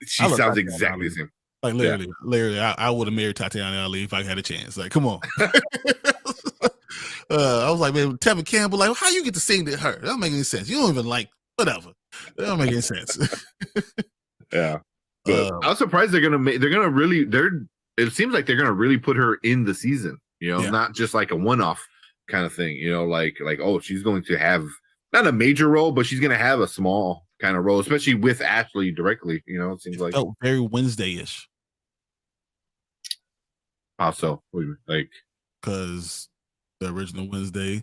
she sounds exactly the same. Like literally, I would have married Tatiana Ali if I had a chance. Like, come on. I was like, man, Tevin Campbell, like, how you get to sing to her? That don't make any sense. You don't even like whatever. That don't make any sense. Yeah. But I was surprised it seems like they're gonna really put her in the season, you know, not just like a one-off kind of thing, you know, like, oh, she's going to have not a major role, but she's gonna have a small kind of role, especially with Ashley directly, you know. It seems like felt very Wednesday-ish. How so? Like, because the original Wednesday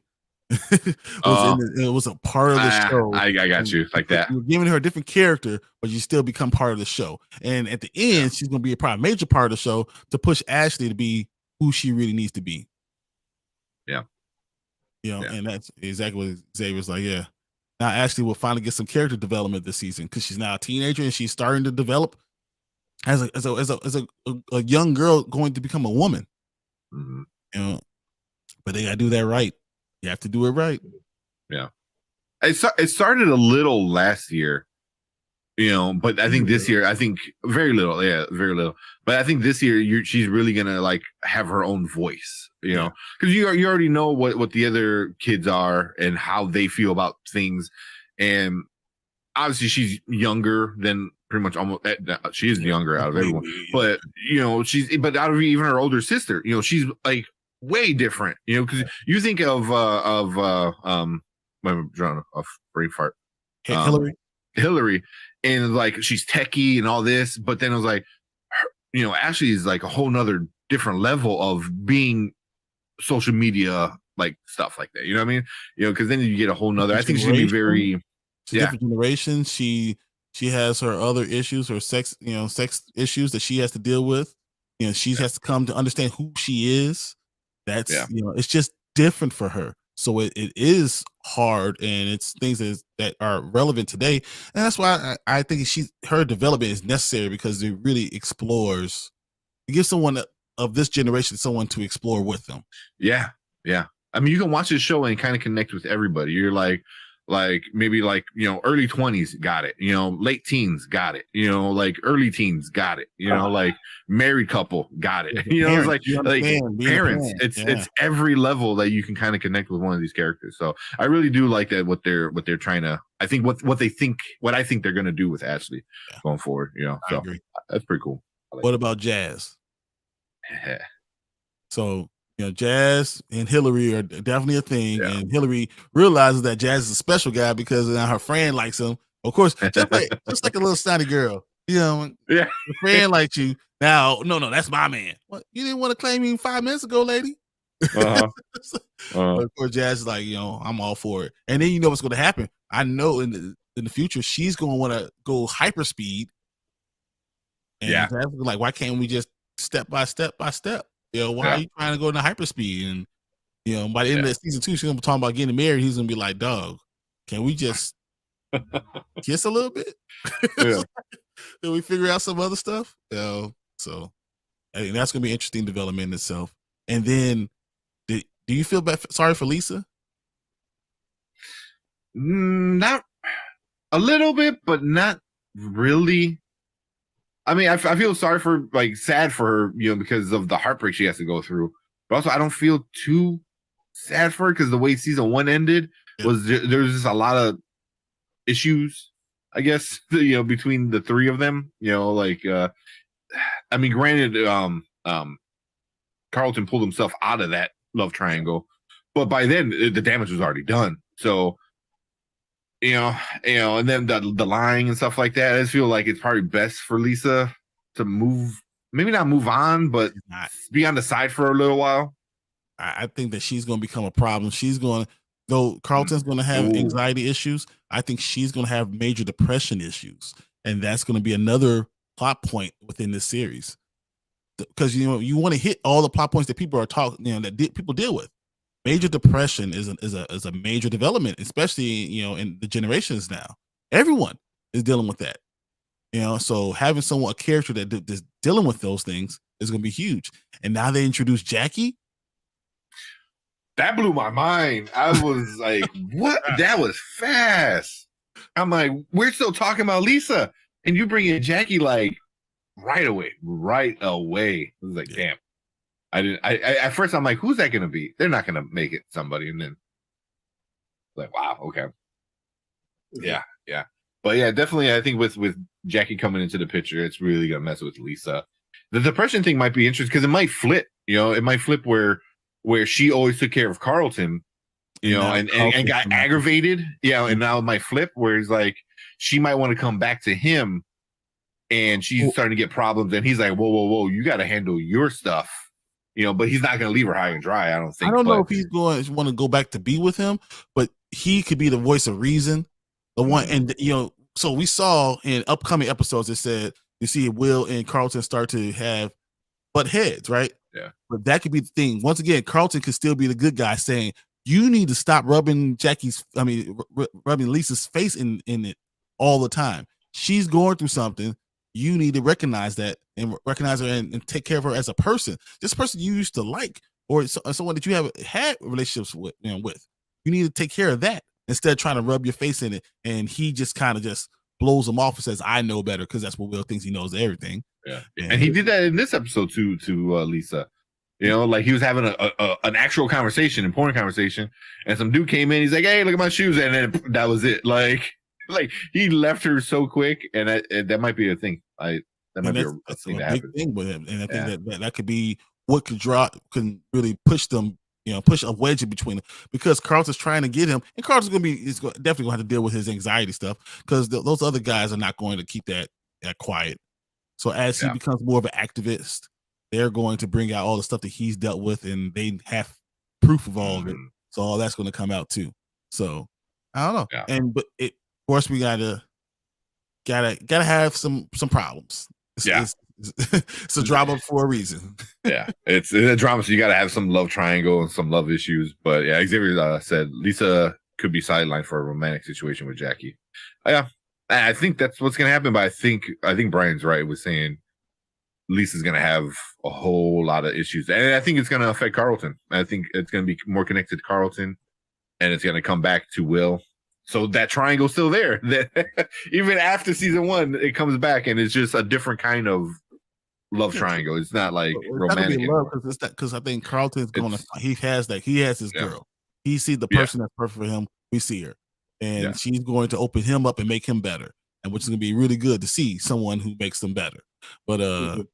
it was a part of the show. I got you like that. You're giving her a different character, but you still become part of the show. And at the end, she's going to be a major part of the show to push Ashley to be who she really needs to be. Yeah. You know, and that's exactly what Xavier's like. Yeah. Now Ashley will finally get some character development this season because she's now a teenager and she's starting to develop. as a young girl going to become a woman. Mm-hmm. You know, but they gotta do that right. You have to do it right. Yeah, it started a little last year, you know, but I think this year, I think very little. Yeah, very little. But I think this year, she's really gonna like have her own voice, you know, because you already know what the other kids are and how they feel about things, and obviously she's younger than pretty much almost. She is younger out of everyone, but you know, but out of even her older sister, you know, she's like way different, you know, because you think of I'm drawing a brain fart, Hillary, and like she's techie and all this, but then it was like, you know, Ashley is like a whole nother different level of being social media like stuff like that. You know what I mean? You know, because then you get a whole nother. I think she's gonna be very. It's a different generation. She has her other issues, her sex issues that she has to deal with. You know, she has to come to understand who she is. That's you know, it's just different for her. So it is hard, and it's things that are relevant today, and that's why I think her development is necessary, because it really explores. It gives someone of this generation someone to explore with them. Yeah. I mean, you can watch this show and kind of connect with everybody. You're like maybe like, you know, early 20s got it, you know, late teens got it, you know, like early teens got it, you know, like married couple got it, you know, parents, it's like parents. It's every level that you can kind of connect with one of these characters. So I really do like that what they're trying to. I think what I think they're going to do with Ashley going forward. You know, so that's pretty cool. What about Jazz? So, you know, Jazz and Hillary are definitely a thing, and Hillary realizes that Jazz is a special guy because now her friend likes him. Of course, just like a little snotty girl, you know. Your friend likes you. Now, no, that's my man. What, you didn't want to claim me 5 minutes ago, lady? But of course, Jazz is like, you know, I'm all for it. And then you know what's going to happen. I know in the future she's going to want to go hyperspeed. And Jazz is like, why can't we just step by step? You know, why are you trying to go into hyperspeed? And you know, by the end of season 2, she's gonna be talking about getting married. He's gonna be like, "Dog, can we just kiss a little bit? Can we figure out some other stuff?" You know, so I think that's gonna be interesting development in itself. And then, do you feel sorry for Lisa? Not a little bit, but not really. I mean, I feel sorry for, like, sad for her, you know, because of the heartbreak she has to go through. But also, I don't feel too sad for her because the way season 1 ended was there's just a lot of issues, I guess, you know, between the three of them. You know, like, I mean, granted, Carlton pulled himself out of that love triangle, but by then the damage was already done. So. You know, and then the lying and stuff like that. I just feel like it's probably best for Lisa to maybe not move on, but be on the side for a little while. I think that she's going to become a problem. Though Carlton's going to have anxiety issues, I think she's going to have major depression issues, and that's going to be another plot point within this series. Because you know you want to hit all the plot points that people are talking, you know, that people deal with. Major depression is a major development, especially, you know, in the generations now. Everyone is dealing with that, you know. So having a character that is dealing with those things is going to be huge. And now they introduce Jackie. That blew my mind. I was like, "What? That was fast." I'm like, "We're still talking about Lisa, and you bring in Jackie like right away." I was like, "Damn." At first I'm like, who's that going to be? They're not going to make it somebody. And then like, wow, okay. Yeah. But yeah, definitely. I think with Jackie coming into the picture, it's really going to mess with Lisa. The depression thing might be interesting because it might flip, you know, it might flip where she always took care of Carlton, you know, and got aggravated. Yeah. And now it might flip where he's like, she might want to come back to him and she's starting to get problems. And he's like, whoa, you got to handle your stuff. You know, but he's not going to leave her high and dry, I don't think. I don't know if he's going to want to go back to be with him, but he could be the voice of reason. The one, and you know, so we saw in upcoming episodes, it said you see Will and Carlton start to have butt heads, right? Yeah. But that could be the thing. Once again, Carlton could still be the good guy saying, you need to stop rubbing rubbing Lisa's face in it all the time. She's going through something. you need to recognize that and recognize her and take care of her as a person. This person you used to like, or someone that you have had relationships with, you need to take care of that instead of trying to rub your face in it. And he just kind of just blows him off and says, I know better, because that's what Will thinks, he knows everything. Yeah. And he did that in this episode too, to Lisa. Like he was having an actual conversation, important conversation, and some dude came in. He's like, "Hey, look at my shoes," and then that was it. Like he left her so quick, and that might be a thing. That might be a thing that happens. Thing with him, and I think that could be what can really push them, push a wedge in between them, because Carlton's trying to get him, and Carlton's definitely going to have to deal with his anxiety stuff, because those other guys are not going to keep that quiet. So as he becomes more of an activist, they're going to bring out all the stuff that he's dealt with, and they have proof of all of it. So all that's going to come out too. So I don't know. Yeah. But of course we gotta have some problems. It's a drama for a reason. Yeah, it's a drama, so you got to have some love triangle and some love issues. But yeah, Xavier said Lisa could be sidelined for a romantic situation with Jackie. Yeah, I think that's what's going to happen. But I think Brian's right with saying Lisa's going to have a whole lot of issues, and I think it's going to affect Carlton. I think it's going to be more connected to Carlton, and it's going to come back to Will. So that triangle's still there. Even after season 1, it comes back, and it's just a different kind of love triangle. It's not like romantic. Because I think Carlton's he has his girl. He sees the person that's perfect for him. We see her, and she's going to open him up and make him better, and which is going to be really good to see someone who makes them better. But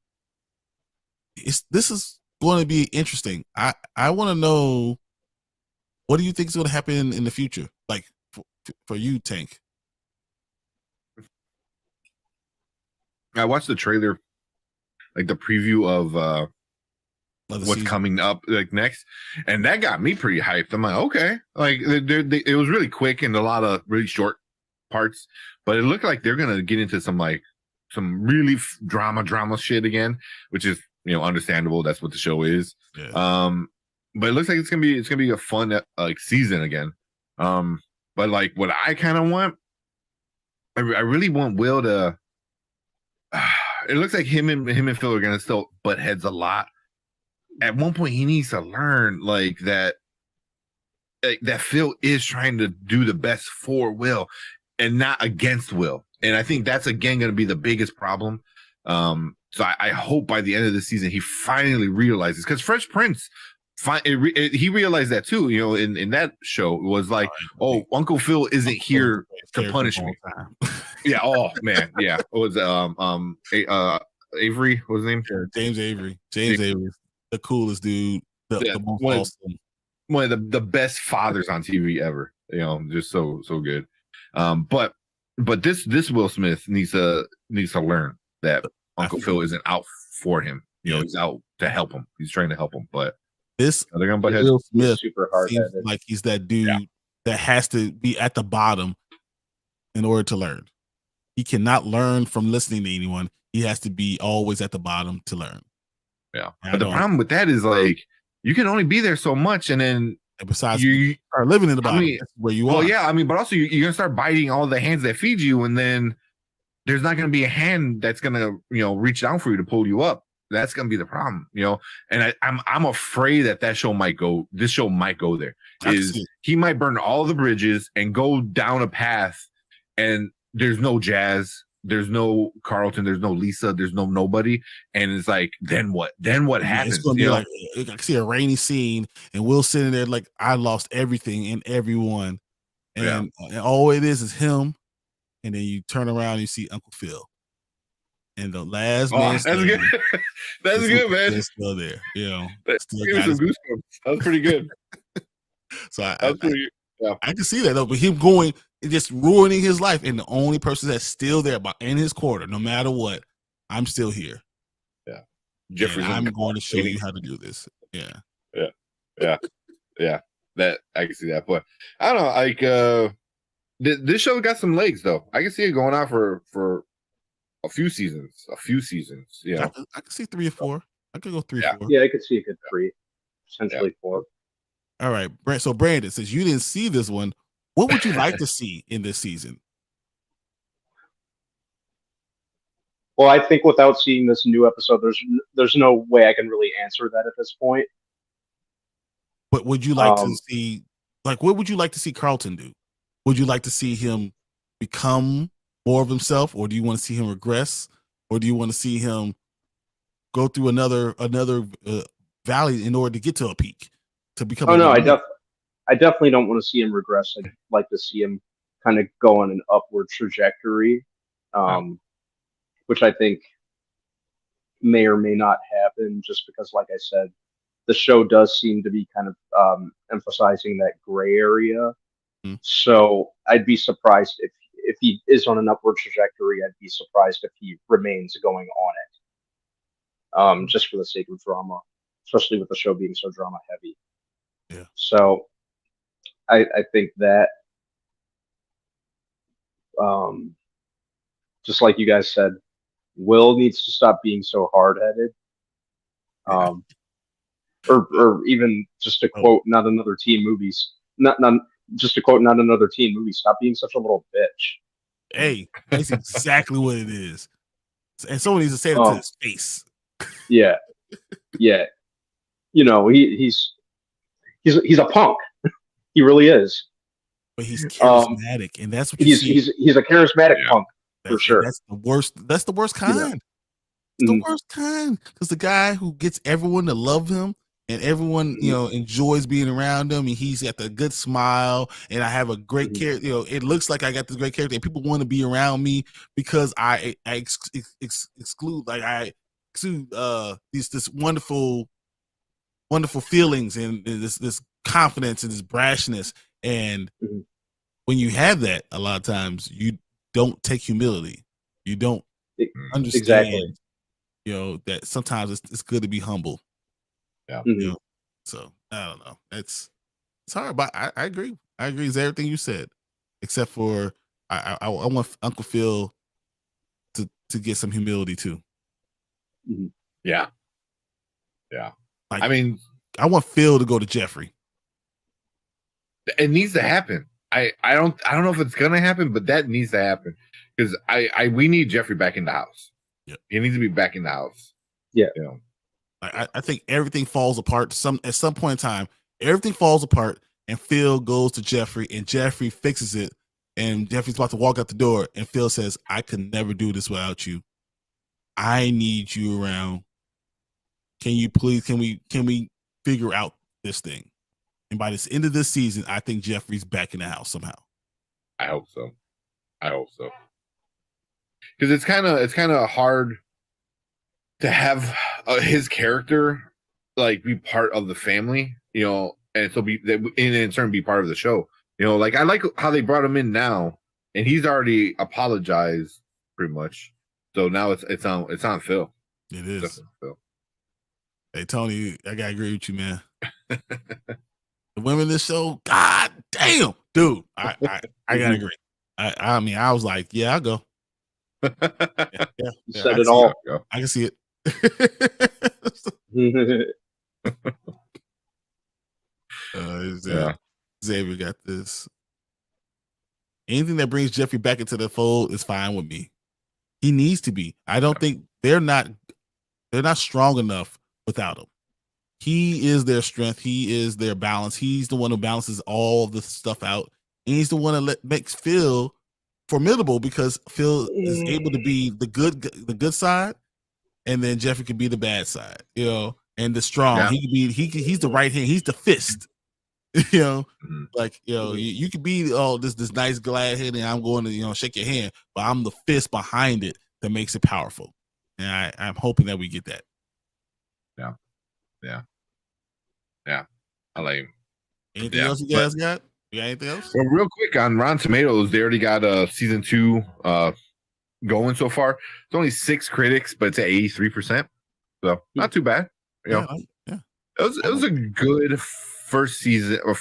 this is going to be interesting. I want to know, what do you think is going to happen in the future, like for you, Tank? I watched the trailer, like the preview of what's coming up like next, and that got me pretty hyped. I'm like, okay, like it was really quick and a lot of really short parts, but it looked like they're gonna get into some really drama shit again, which is understandable. That's what the show is. Yeah. But it looks like it's gonna be a fun season again. But like what I kind of want, I really want Will to. It looks like him and Phil are gonna still butt heads a lot. At one point, he needs to learn that Phil is trying to do the best for Will and not against Will. And I think that's again going to be the biggest problem. So I hope by the end of the season he finally realizes, because Fresh Prince, he realized that too. In that show, it was like, oh, Uncle Phil isn't here to punish me. Yeah. Oh man. Yeah. It was Avery. What was his name? James Avery. Avery, the coolest dude. The most awesome. One of the best fathers on TV ever. Just so good. But this Will Smith needs to learn that Uncle Phil isn't out for him. He's out to help him. He's trying to help him. But this Will Smith super hard. Seems like he's that dude that has to be at the bottom in order to learn. He cannot learn from listening to anyone. He has to be always at the bottom to learn. Yeah. But the problem with that is you can only be there so much, and then besides you are living in the bottom, that's where you are. Well, yeah, but also you're gonna start biting all the hands that feed you, and then there's not gonna be a hand that's gonna reach down for you to pull you up. That's gonna be the problem, And I'm afraid that show might go. This show might go there. He might burn all the bridges and go down a path, and there's no Jazz, there's no Carlton, there's no Lisa, there's nobody, and it's like, then what? Then what happens? It's gonna be like, I can see a rainy scene, and Will sitting there like, I lost everything and everyone, and all it is him, and then you turn around and you see Uncle Phil, and the last man. That's good. That's good, man. It's still there, That was pretty good. So I can see that though, but him going and just ruining his life, and the only person that's still there in his corner, no matter what, I'm still here. Yeah, Jefferson. I'm going to show you how to do this. Yeah. That I can see that, but I don't know. This show got some legs though. I can see it going on for a few seasons. Yeah, I can see 3 or 4. I could go 3 or 4. Yeah, I could see a good 3, essentially 4. All right, so Brandon, since you didn't see this one, what would you like to see in this season? Well, I think without seeing this new episode, there's no way I can really answer that at this point. But would you like to see, like, what would you like to see Carlton do? Would you like to see him become more of himself, or do you want to see him regress, or do you want to see him go through another valley in order to get to a peak, to become? Oh no, I definitely don't want to see him regress. I'd like to see him kind of go on an upward trajectory, which I think may or may not happen, just because, like I said, the show does seem to be kind of emphasizing that gray area. Mm. So I'd be surprised if he is on an upward trajectory. I'd be surprised if he remains going on it, just for the sake of drama, especially with the show being so drama heavy. Yeah. So I think that, just like you guys said, Will needs to stop being so hard-headed. Or even just to quote not another teen movies, not just to quote not another teen movie, stop being such a little bitch. Hey, that's exactly what it is. And someone needs to say it to his face. Yeah. Yeah. You know, he's a punk. He really is. But he's charismatic, and that's what he's a charismatic punk for sure. That's the worst. That's the worst kind. Yeah. It's the worst kind, because the guy who gets everyone to love him and everyone enjoys being around him, and he's got the good smile, and I have a great character. It looks like I got this great character, and people want to be around me because I exude this wonderful feelings and this confidence and this brashness. And when you have that, a lot of times you don't take humility. You don't understand, that sometimes it's good to be humble. Yeah. So I don't know. It's hard, but I agree. I agree with everything you said, except for I want Uncle Phil to get some humility too. Yeah. Yeah. Like, I mean, I want Phil to go to Jeffrey. It needs to happen. I don't know if it's gonna happen, but that needs to happen, because we need Jeffrey back in the house. Yeah. He needs to be back in the house. Yeah. I think everything falls apart at some point in time. Everything falls apart, and Phil goes to Jeffrey, and Jeffrey fixes it, and Jeffrey's about to walk out the door, and Phil says, "I could never do this without you. I need you around. Can you please? Can we figure out this thing?" And by this end of this season, I think Jeffrey's back in the house somehow. I hope so. Because it's kind of hard to have his character like be part of the family, and so in turn be part of the show. Like, I like how they brought him in now, and he's already apologized pretty much. So now it's on Phil. It is. Definitely Phil. Hey Tony, I gotta agree with you, man. The women in this show, god damn, dude. I gotta agree. I mean, I was like, yeah, I'll go. Yeah, said it all. I can see it. Xavier got this. Anything that brings Jeffrey back into the fold is fine with me. He needs to be. I don't think they're not strong enough without him. He is their strength. He is their balance. He's the one who balances all of this stuff out. And he's the one that makes Phil formidable, because Phil is able to be the good side, and then Jeffrey can be the bad side, and the strong. Yeah. He's the right hand. He's the fist. Like, you could be this nice glad hand, and I'm going to shake your hand, but I'm the fist behind it that makes it powerful. And I'm hoping that we get that. Yeah. I like him. Anything else you guys got? You got anything else? Well, real quick, on Rotten Tomatoes, they already got season 2 going so far. It's only 6 critics, but it's at 83%. So not too bad. Yeah. It was a good first season, or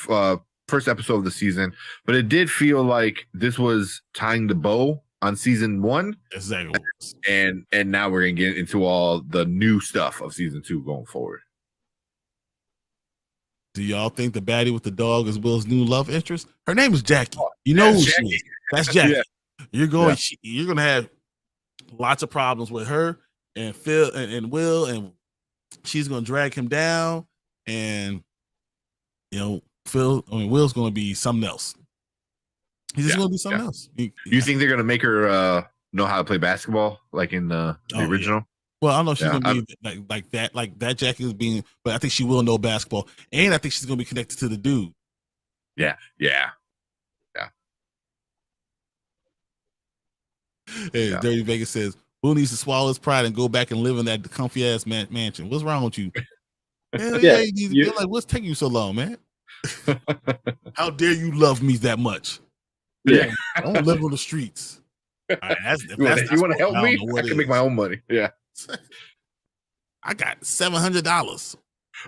first episode of the season, but it did feel like this was tying the bow on season 1. Exactly. And now we're gonna get into all the new stuff of season 2 going forward. Do y'all think the baddie with the dog is Will's new love interest? Her name is Jackie. You know who she is. That's Jackie. Yeah. You're gonna have lots of problems with her and Phil and Will, and she's gonna drag him down, and Will's gonna be something else. He's just gonna be something else. You think they're gonna make her know how to play basketball like in the original? Yeah. Well, I don't know if she's gonna be like that Jackie is being, but I think she will know basketball, and I think she's gonna be connected to the dude. Yeah. Hey, Dirty Vegas says, "Who needs to swallow his pride and go back and live in that comfy ass mansion? What's wrong with you?" You're like, "What's taking you so long, man? How dare you love me that much?" Yeah, I don't live on the streets. Right, you want to help me? I can make my own money. Yeah, I got $700.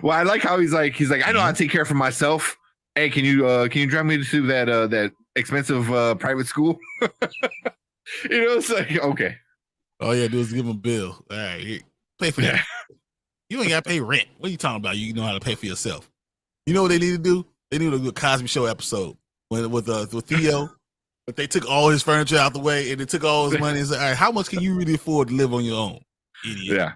Well, I like how he's like, I know how to take care of myself. Hey, can you drive me to that expensive private school? It's like, okay. All you gotta do is give him a bill. All right, here, pay for that. You ain't gotta pay rent. What are you talking about? You know how to pay for yourself. You know what they need to do? They need to do a Cosby Show episode with Theo. But they took all his furniture out the way and they took all his money and said, all right, how much can you really afford to live on your own? Idiot.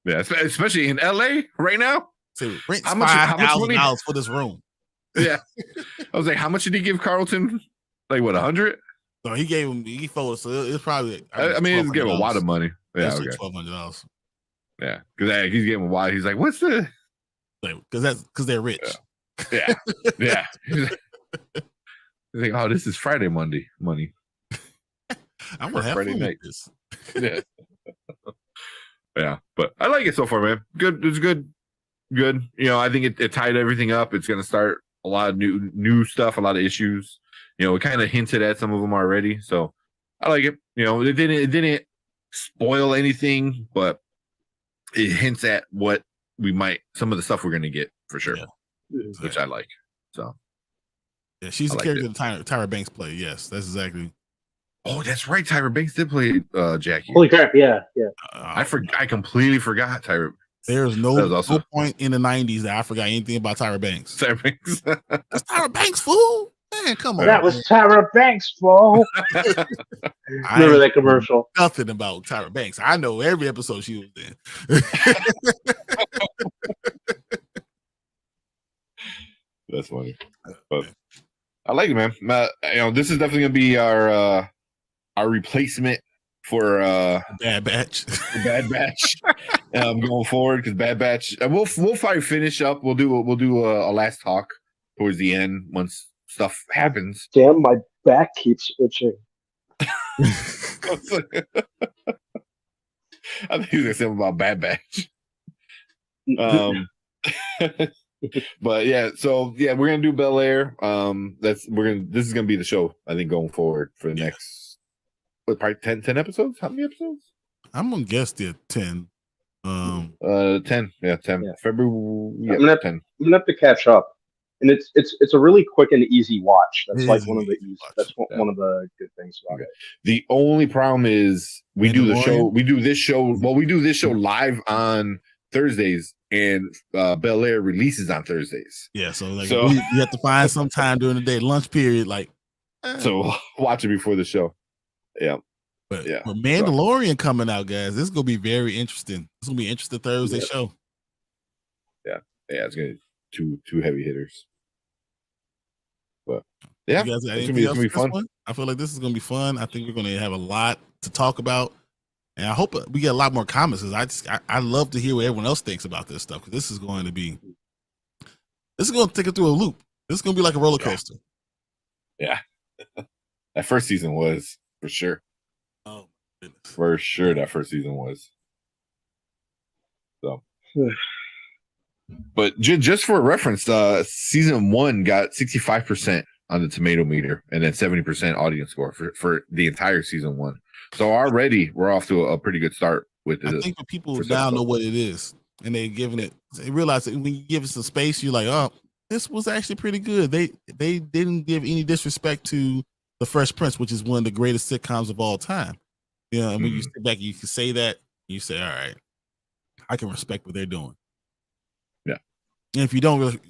Yeah, especially in LA right now. So rent $5,000 for this room. Yeah. I was like, how much did he give Carlton? Like what, 100? So he folded, so it's probably I mean, he's giving a lot of money. Yeah, okay. $1,200. Yeah, because he's getting wide. He's like, what's the? Because they're rich. Yeah. He's like, oh, this is Friday money. I'm gonna have Friday night. This. Yeah, but I like it so far, man. Good, it's good. I think it tied everything up. It's gonna start a lot of new stuff, a lot of issues. We kind of hinted at some of them already, so I like it. It didn't spoil anything, but it hints at what some of the stuff we're gonna get for sure, which I like. So. Yeah, she's the character that Tyra Banks played. Yes, that's exactly. Oh, that's right. Tyra Banks did play Jackie. Holy crap! Yeah. I completely forgot Tyra. There's no point in the '90s that I forgot anything about Tyra Banks. Tyra Banks. That's Tyra Banks, fool. Man, come on. That was Tyra Banks, fool. Remember that commercial? Nothing about Tyra Banks. I know every episode she was in. That's funny. But I like it, man. This is definitely gonna be our replacement for Bad Batch. Bad Batch. Going forward, because Bad Batch, we'll probably finish up. We'll do a last talk towards the end once stuff happens. Damn, my back keeps itching. I think he was gonna say about Bad Batch. But yeah, so yeah, we're gonna do Bel-Air. This is gonna be the show, I think, going forward for the next probably 10 episodes. How many episodes? I'm gonna guess they're 10. 10. Yeah, 10. Yeah. February. Yeah, I'm gonna have to catch up, and it's a really quick and easy watch. That's like one of the one of the good things about it. The only problem is we do this show live on Thursdays, and Bel-Air releases on Thursdays. Yeah, so you have to find some time during the day, lunch period, so watch it before the show. Yeah. But Mandalorian coming out, guys. This is gonna be very interesting. It's gonna be an interesting Thursday show. Yeah, it's gonna be two heavy hitters. But yeah, it's gonna be fun. I feel like this is gonna be fun. I think we're gonna have a lot to talk about. And I hope we get a lot more comments, because I love to hear what everyone else thinks about this stuff, because this is going to take it through a loop. This is going to be like a roller coaster. Yeah. That first season was, for sure. Oh, my goodness. For sure, that first season was. So. But just for reference, season 1 got 65% on the tomato meter, and then 70% audience score for the entire season 1. So already we're off to a pretty good start with this. I think that people now know what it is, and they're giving it. They realize that when you give it some space, you're like, oh, this was actually pretty good. They didn't give any disrespect to The Fresh Prince, which is one of the greatest sitcoms of all time. And when you sit back, you can say that. You say, all right, I can respect what they're doing. Yeah. And if you don't like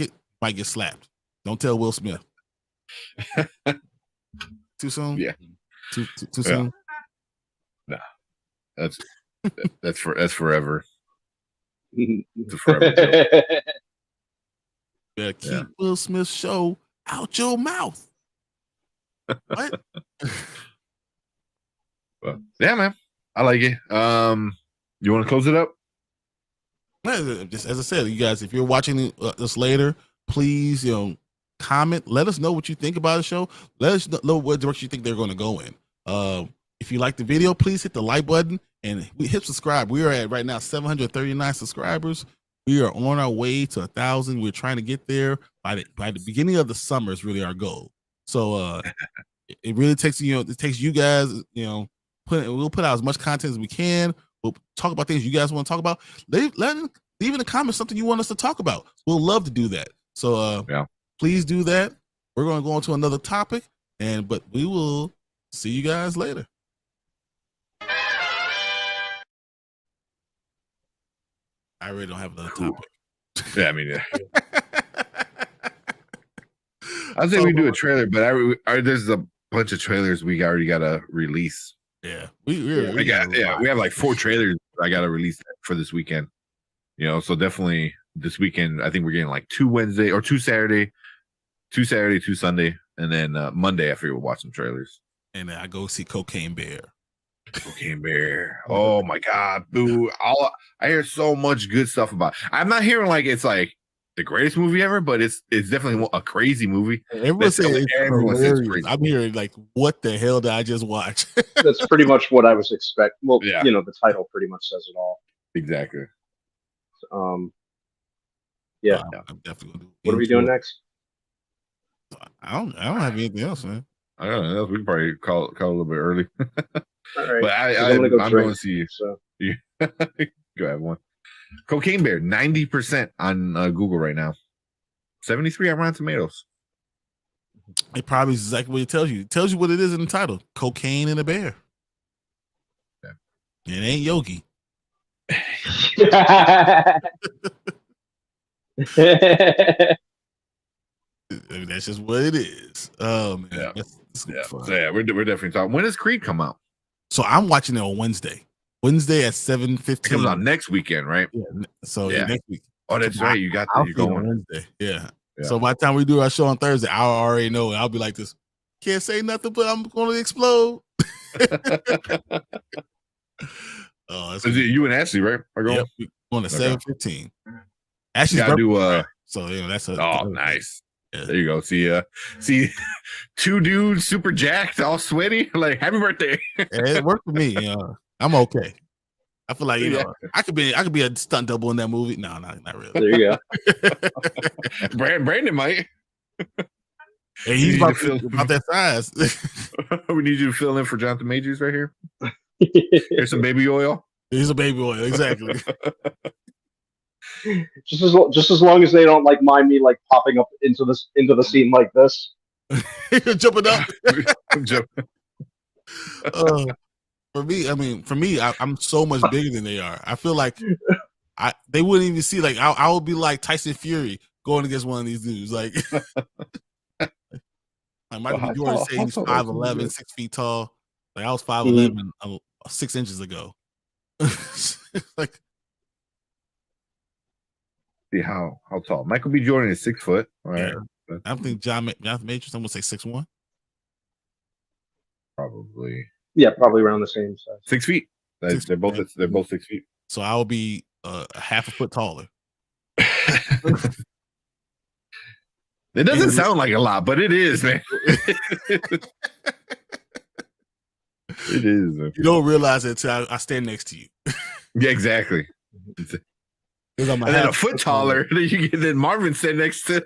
it, you might get slapped. Don't tell Will Smith. Too soon? Yeah. Too soon? No. That's forever. It's a forever joke. Yeah, keep Will Smith's show out your mouth. What? Well, yeah, man, I like it. You want to close it up? Just as I said, you guys, if you're watching this later, please, comment. Let us know what you think about the show. Let us know what direction you think they're going to go in. If you like the video, please hit the like button and hit subscribe. We are at right now 739 subscribers. We are on our way to 1,000. We're trying to get there by the beginning of the summer is really our goal. So it really takes it takes you guys, we'll put out as much content as we can. We'll talk about things you guys want to talk about. Leave in the comments something you want us to talk about. We'll love to do that. So please do that. We're going to go on to another topic, but we will see you guys later. I really don't have another topic. Yeah, I mean, I'd say we do a trailer, but there's a bunch of trailers we already got to release. Yeah, we have like 4 trailers I got to release for this weekend. So definitely this weekend, I think we're getting like 2 Wednesday or 2 Saturday, 2 Sunday, and then Monday I figure we'll watch some trailers. And then I go see Cocaine Bear. Oh my God, boo! I hear so much good stuff about it. I'm not hearing like it's like the greatest movie ever, but it's definitely a crazy movie. Everyone says it's crazy. I'm hearing like, what the hell did I just watch? That's pretty much what I was expecting. Well, the title pretty much says it all. Exactly. Yeah. I'm definitely gonna what are we doing next? I don't have anything else, man. I don't know. We can probably call a little bit early. All right. But I'm going to see you. So go ahead, one. Cocaine Bear, 90% on Google right now. 73 on Rotten Tomatoes. It probably is exactly what it tells you. It tells you what it is in the title: cocaine and a bear. Yeah. It ain't Yogi. I mean, that's just what it is. Man, we're definitely talking. When does Creed come out? So I'm watching it on Wednesday. Wednesday at 7:15. It comes out next weekend, right? Yeah. So next week. Oh, that's right. You got that. You're going on Wednesday. Yeah. So by the time we do our show on Thursday, I already know. I'll be like this. Can't say nothing, but I'm going to explode. Is it you and Ashley, right? Yep. We're on at 7:15. Ashley's got to do. So that's a. Oh, nice. Yeah. There you go. See, 2 dudes super jacked, all sweaty. Like, happy birthday. It worked for me. I'm okay. I feel like I could be a stunt double in that movie. No, not really. There you go. Brandon might. Hey, he's about that size. We need you to fill in for Jonathan Majors right here. Here's some baby oil. Here's a baby oil, exactly. Just as long as they don't like mind me like popping up into the scene like this. Jumping up. For me, I'm so much bigger than they are. I feel like they wouldn't even see. Like I would be like Tyson Fury going against one of these dudes. Like Michael B. Jordan said he's 5'11", 6 feet tall. Like I was 5'11", 6 inches ago. Like, see how tall Michael B. Jordan is 6 foot. All right. Yeah. I think Jonathan Majors, I'm gonna say 6'1". Probably. Yeah, probably around the same size. 6 feet. They're both 6 feet. So I will be half a foot taller. It doesn't sound like a lot, but it is, man. It is. You don't realize it until I stand next to you. Yeah, exactly. And then a foot taller, then Marvin sitting next to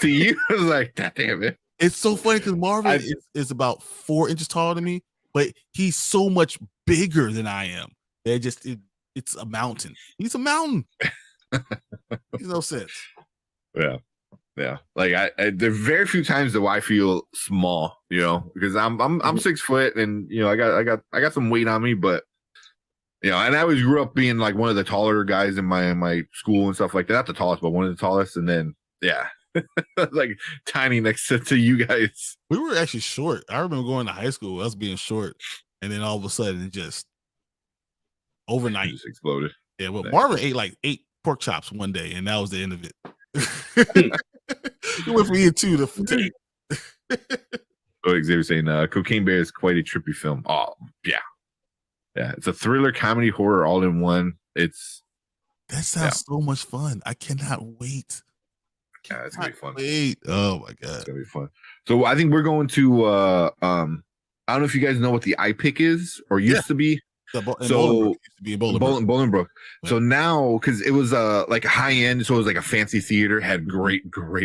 you. I was like, God damn it. It's so funny because Marvin is about 4 inches taller than me, but he's so much bigger than I am. It's a mountain. He's a mountain. Makes no sense. Yeah. Like there are very few times that I feel small, because I'm 6 foot and I got some weight on me, but and I always grew up being like one of the taller guys in my school and stuff like that. Not the tallest, but one of the tallest. And then like tiny next to you guys. We were actually short. I remember going to high school, us being short, and then all of a sudden it just overnight. Just exploded. Yeah, well, Nice. Marvin ate like 8 pork chops one day, and that was the end of it. He went from eating 2 to 8. Oh, Xavier saying Cocaine Bear is quite a trippy film. Oh, yeah. Yeah, it's a thriller, comedy, horror all in one. That sounds so much fun. I cannot wait. Yeah, it's gonna be fun. Wait. Oh my god. It's gonna be fun. So I think we're going to I don't know if you guys know what the iPic is or used to be. Bolingbrook used to be in Bolingbrook. Yeah. So now, because it was like high end, so it was like a fancy theater, had great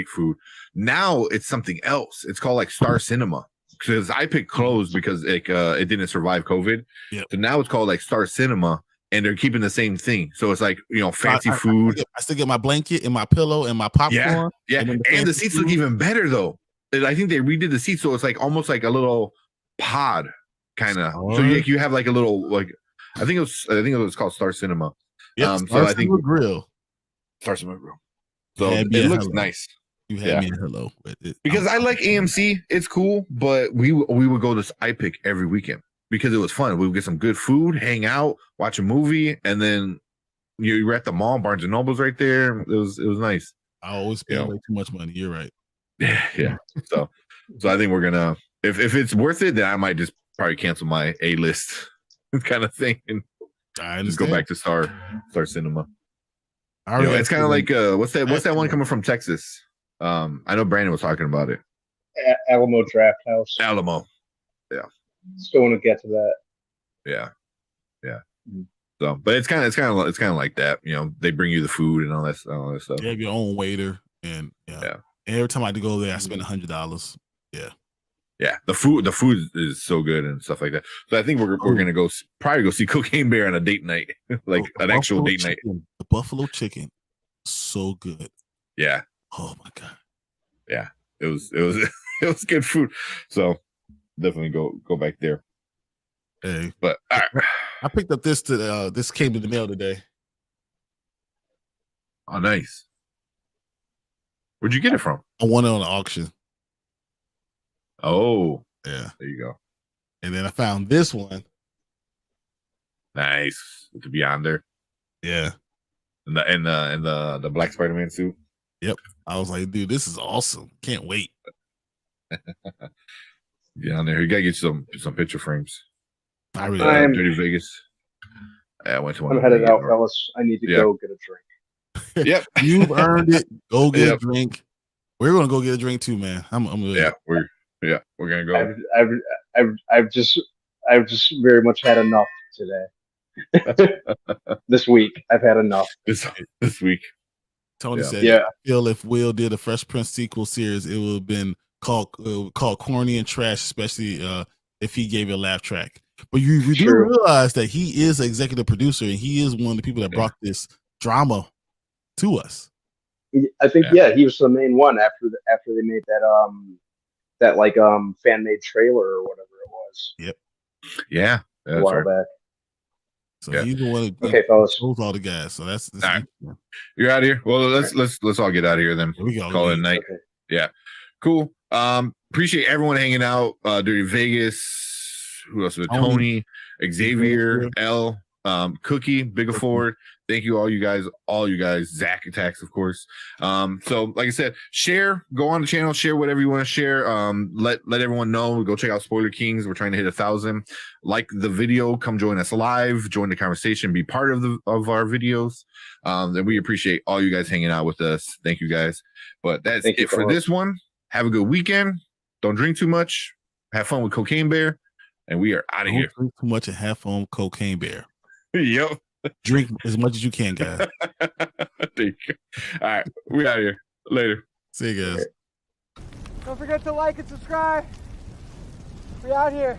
food. Now it's something else. It's called like Star Cinema. Because iPic closed because it didn't survive COVID. Yep. So now it's called like Star Cinema, and they're keeping the same thing. So it's like, fancy food. I still get my blanket and my pillow and my popcorn. Yeah. And the seats look even better though. And I think they redid the seats, so it's like almost like a little pod kind of. So you have like a little I think it was called Star Cinema. Yeah. So I think Grill. Star Cinema Grill. So it looks nice. You had me a hello with it. Because I like AMC, it's cool, but we would go to iPic every weekend because it was fun. We would get some good food, hang out, watch a movie, and then you were at the mall. Barnes and Noble's right there. It was nice. I always spend way too much money. You're right. Yeah. So I think we're gonna if it's worth it, then I might just probably cancel my A-list kind of thing and just go back to Star Cinema. It's kind of like what's that one coming from Texas? I know Brandon was talking about it. Alamo Draft House. Alamo. Yeah. Still want to get to that. Yeah. So, but it's kind of like that. They bring you the food and all that stuff. You have your own waiter, and And every time I go there, I spend $100. Yeah. The food is so good and stuff like that. So I think we're gonna probably go see Cocaine Bear on a date night, like an actual date night. The buffalo chicken, so good. Yeah. Oh my god. Yeah. It was it was good food. So definitely go back there. Hey, but all right. I picked up this this came in the mail today. Oh, nice. Where'd you get it from? I won it on the auction. Oh, yeah. There you go. And then I found this one. Nice. With the Beyonder. Yeah. And the Black Spider-Man suit. Yep. I was like, dude, this is awesome. Can't wait. Get on there. You gotta get some picture frames. I really Dirty Vegas. I went to one. I'm headed out, fellas. I need to go get a drink. Yep. You've earned it. Go get a drink. We're gonna go get a drink too, man. We're gonna go. I've just very much had enough today. This week, I've had enough. This week. Tony said, I feel if Will did a Fresh Prince sequel series, it would have been called corny and trash, especially if he gave it a laugh track. But you do realize that he is an executive producer and he is one of the people that brought this drama to us. I think he was the main one after they made that fan made trailer or whatever it was. Yep. Yeah. A while back. So he's the one that fellas. All the guys. So that's all right. You're out of here. Well, let's all get out of here then. We go. Call it a night. Okay. Yeah. Cool. Appreciate everyone hanging out. Dirty Vegas. Who else? Tony, Xavier, L, Cookie, Big Ford. Thank you, all you guys. Zach Attacks, of course. So like I said, share, go on the channel, share whatever you want to share. Let everyone know. Go check out Spoiler Kings. We're trying to hit 1,000. Like the video, come join us live, join the conversation, be part of our videos. And we appreciate all you guys hanging out with us. Thank you guys. But that's it for this one. Have a good weekend. Don't drink too much. Have fun with Cocaine Bear. And we are out of here. Drink too much and have fun with Cocaine Bear. Yep. Drink as much as you can, guys. Thank you. All right. We out of here. Later. See you guys. Don't forget to like and subscribe. We out here.